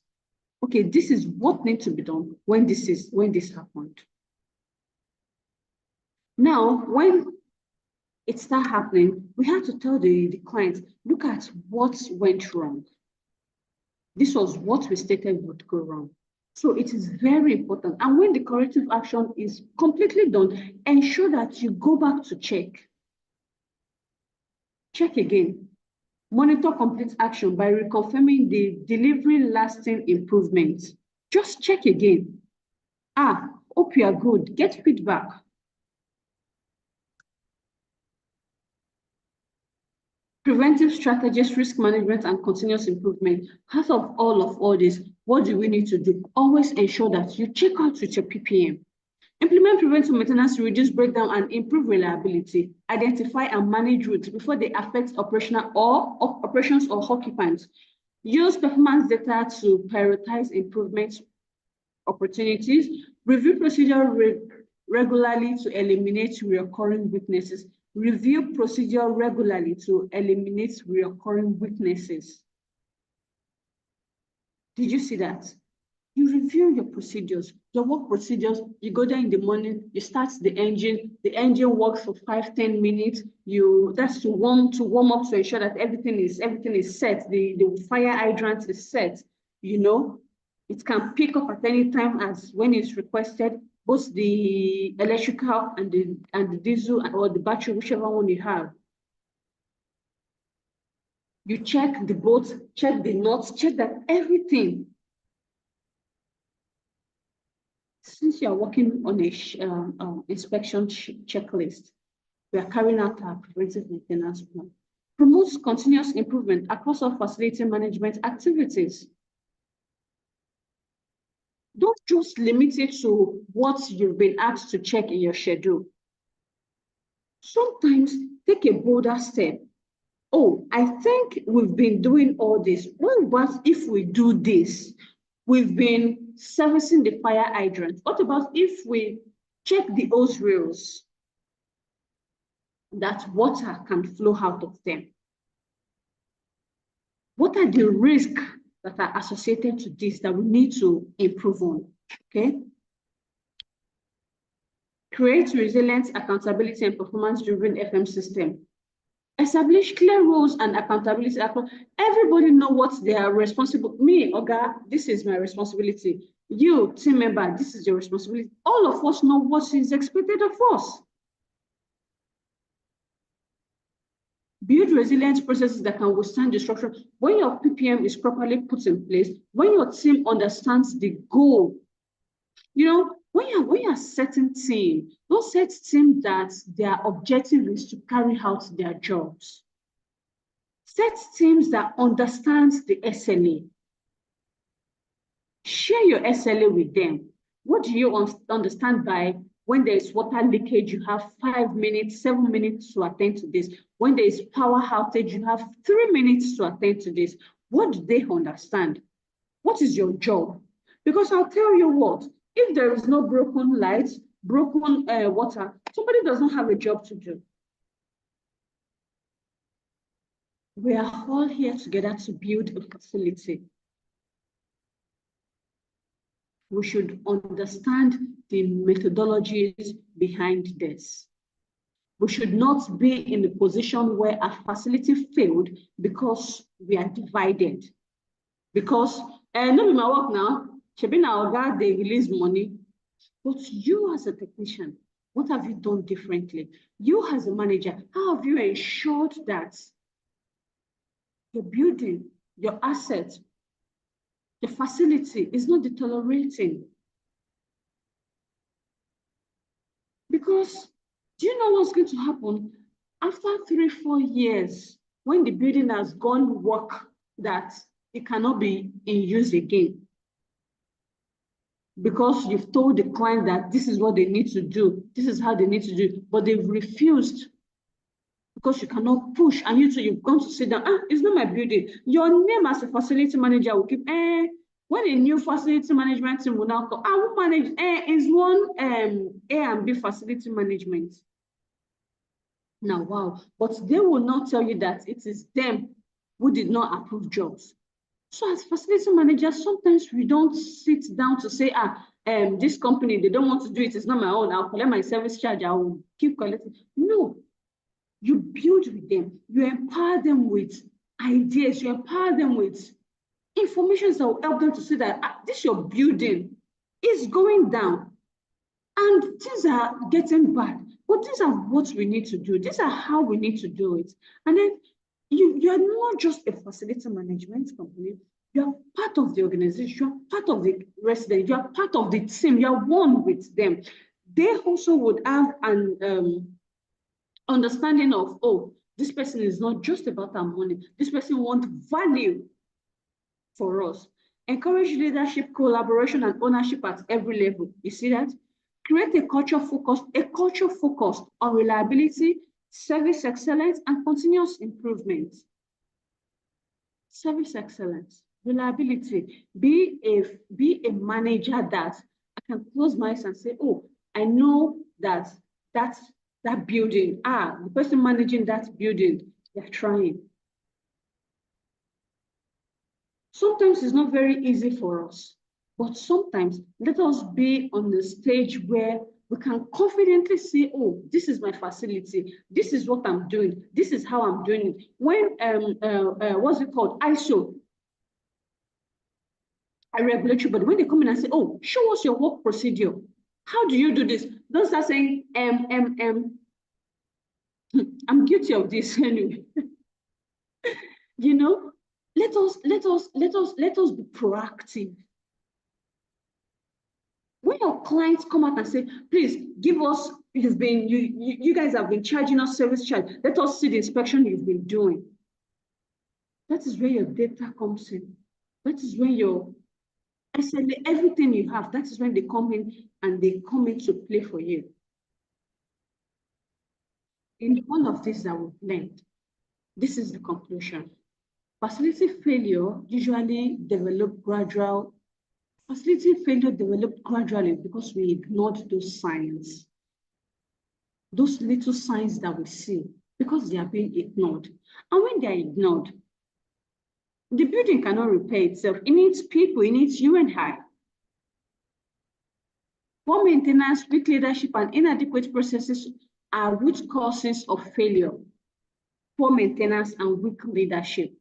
Okay, this is what needs to be done when this happened. Now, when it starts happening, we have to tell the client, look at what went wrong. This was what we stated would go wrong. So it is very important. And when the corrective action is completely done, ensure that you go back to check. Check again. Monitor complete action by reconfirming the delivery lasting improvement. Just check again. Hope you are good. Get feedback. Preventive strategies, risk management, and continuous improvement. Part of all this, what do we need to do? Always ensure that you check out with your PPM. Implement preventive maintenance to reduce breakdown and improve reliability. Identify and manage routes before they affect operations or occupants. Use performance data to prioritize improvement opportunities. Review procedure regularly to eliminate recurring weaknesses. Review procedure regularly to eliminate recurring weaknesses. Did you see that? You review your procedures, your work procedures. You go there in the morning, you start the engine works for 5-10 minutes. That's to warm up to ensure that everything is set. The fire hydrant is set. It can pick up at any time as when it's requested, both the electrical and the diesel or the battery, whichever one you have. You check the bolts, check the nuts, check that everything. Since you are working on a inspection checklist, we are carrying out our preventive maintenance plan. Promotes continuous improvement across all facility management activities. Don't just limit it to what you've been asked to check in your schedule. Sometimes take a bolder step. I think we've been doing all this. What about if we do this? We've been servicing the fire hydrant. What about if we check the hose rails that water can flow out of them? What are the risks that are associated to this that we need to improve on? Okay. Create resilient accountability and performance-driven FM system. Establish clear roles and accountability. Everybody know what they are responsible. Me, Oga, this is my responsibility. You, team member, this is your responsibility. All of us know what is expected of us. Build resilient processes that can withstand disruption. When your PPM is properly put in place, when your team understands the goal, when you're setting team, don't set team that their objective is to carry out their jobs. Set teams that understands the SLA. Share your SLA with them. What do you understand by when there is water leakage, you have 5 minutes, 7 minutes to attend to this. When there is power outage, you have 3 minutes to attend to this. What do they understand? What is your job? Because I'll tell you what, if there is no broken lights, broken water, somebody does not have a job to do. We are all here together to build a facility. We should understand the methodologies behind this. We should not be in a position where a facility failed because we are divided. Because, not in my work now, our God, they release money. But you as a technician, what have you done differently? You as a manager, how have you ensured that your building, your asset, the facility is not deteriorating? Because do you know what's going to happen after 3-4 years when the building has gone work that it cannot be in use again? Because you've told the client that this is what they need to do, this is how they need to do it, but they've refused because you cannot push, and you've gone to sit down. It's not my building. Your name as a facility manager will keep, When a new facility management team will now come, I will manage, is one A and B facility management. Now, wow, but they will not tell you that it is them who did not approve jobs. So as facility managers, sometimes we don't sit down to say, this company, they don't want to do it, it's not my own, I'll collect my service charge, I will keep collecting. No, you build with them, you empower them with ideas, you empower them with information that will help them to see that this your building is going down and things are getting bad, but these are what we need to do. These are how we need to do it. And then you're not just a facility management company, you're part of the organization, you're part of the resident, you're part of the team, you're one with them. They also would have an understanding of, oh, this person is not just about our money, this person wants value for us. Encourage leadership, collaboration, and ownership at every level. You see that? Create a culture focused on reliability, service excellence, and continuous improvement. Service excellence, reliability. Be a manager that I can close my eyes and say, oh, I know that building, the person managing that building, they're trying. Sometimes it's not very easy for us, but sometimes let us be on the stage where we can confidently say, oh, this is my facility, this is what I'm doing, this is how I'm doing it. When, what's it called, ISO, a regulatory, but when they come in and say, oh, show us your work procedure, how do you do this? Don't start saying, I'm guilty of this anyway. You know, let us be proactive. When your clients come out and say, please give us, you guys have been charging us service charge, let us see the inspection you've been doing. That is where your data comes in. That is when your SLA, everything you have, that is when they come in and they come into play for you. In all of this that we've learned, this is the conclusion. Facility failure usually developed gradually because we ignored those signs. Those little signs that we see, because they are being ignored. And when they are ignored, the building cannot repair itself. It needs people, it needs you and I. Poor maintenance, weak leadership, and inadequate processes are root causes of failure. Poor maintenance and weak leadership,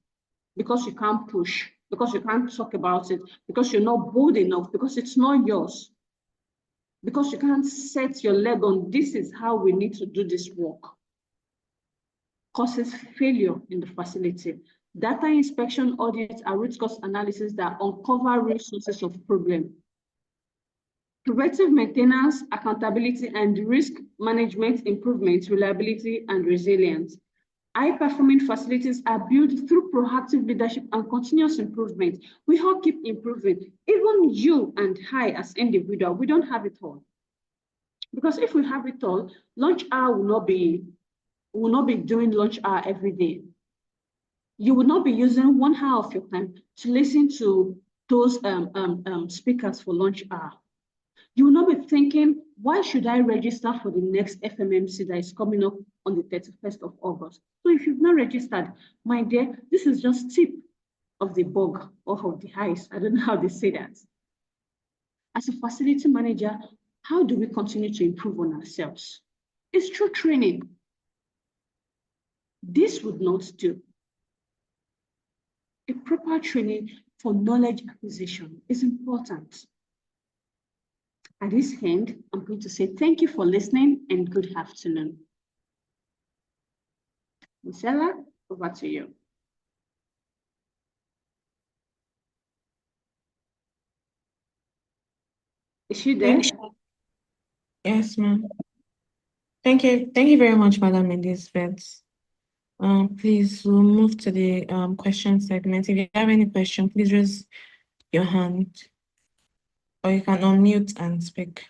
because you can't push, because you can't talk about it, because you're not bold enough, because it's not yours, because you can't set your leg on, this is how we need to do this work. Causes failure in the facility. Data inspection audits are root cause analysis that uncover real sources of problem. Preventive maintenance, accountability, and risk management improvements, reliability, and resilience. High-performing facilities are built through proactive leadership and continuous improvement. We all keep improving. Even you and I as individual, we don't have it all. Because if we have it all, lunch hour will not be doing lunch hour every day. You will not be using 1 hour of your time to listen to those speakers for lunch hour. You will not be thinking, why should I register for the next FMMC that is coming up on the 31st of August? So if you've not registered, my dear, this is just tip of the bug or of the ice. I don't know how they say that. As a facility manager, how do we continue to improve on ourselves? It's through training. This would not do. A proper training for knowledge acquisition is important. At this end, I'm going to say thank you for listening and good afternoon. Marcella, over to you. Is she there? Yes, ma'am. Thank you. Thank you very much, Madam Elizabeth. Please, we'll move to the question segment. If you have any question, please raise your hand, or you can unmute and speak.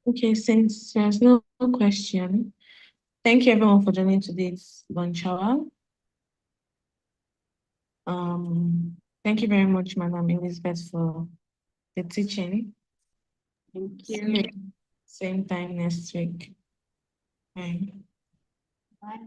Okay, since there's no question, thank you everyone for joining today's lunch hour. Thank you very much, Madam Elizabeth, for the teaching. Thank See you. you same time next week. Bye. Bye.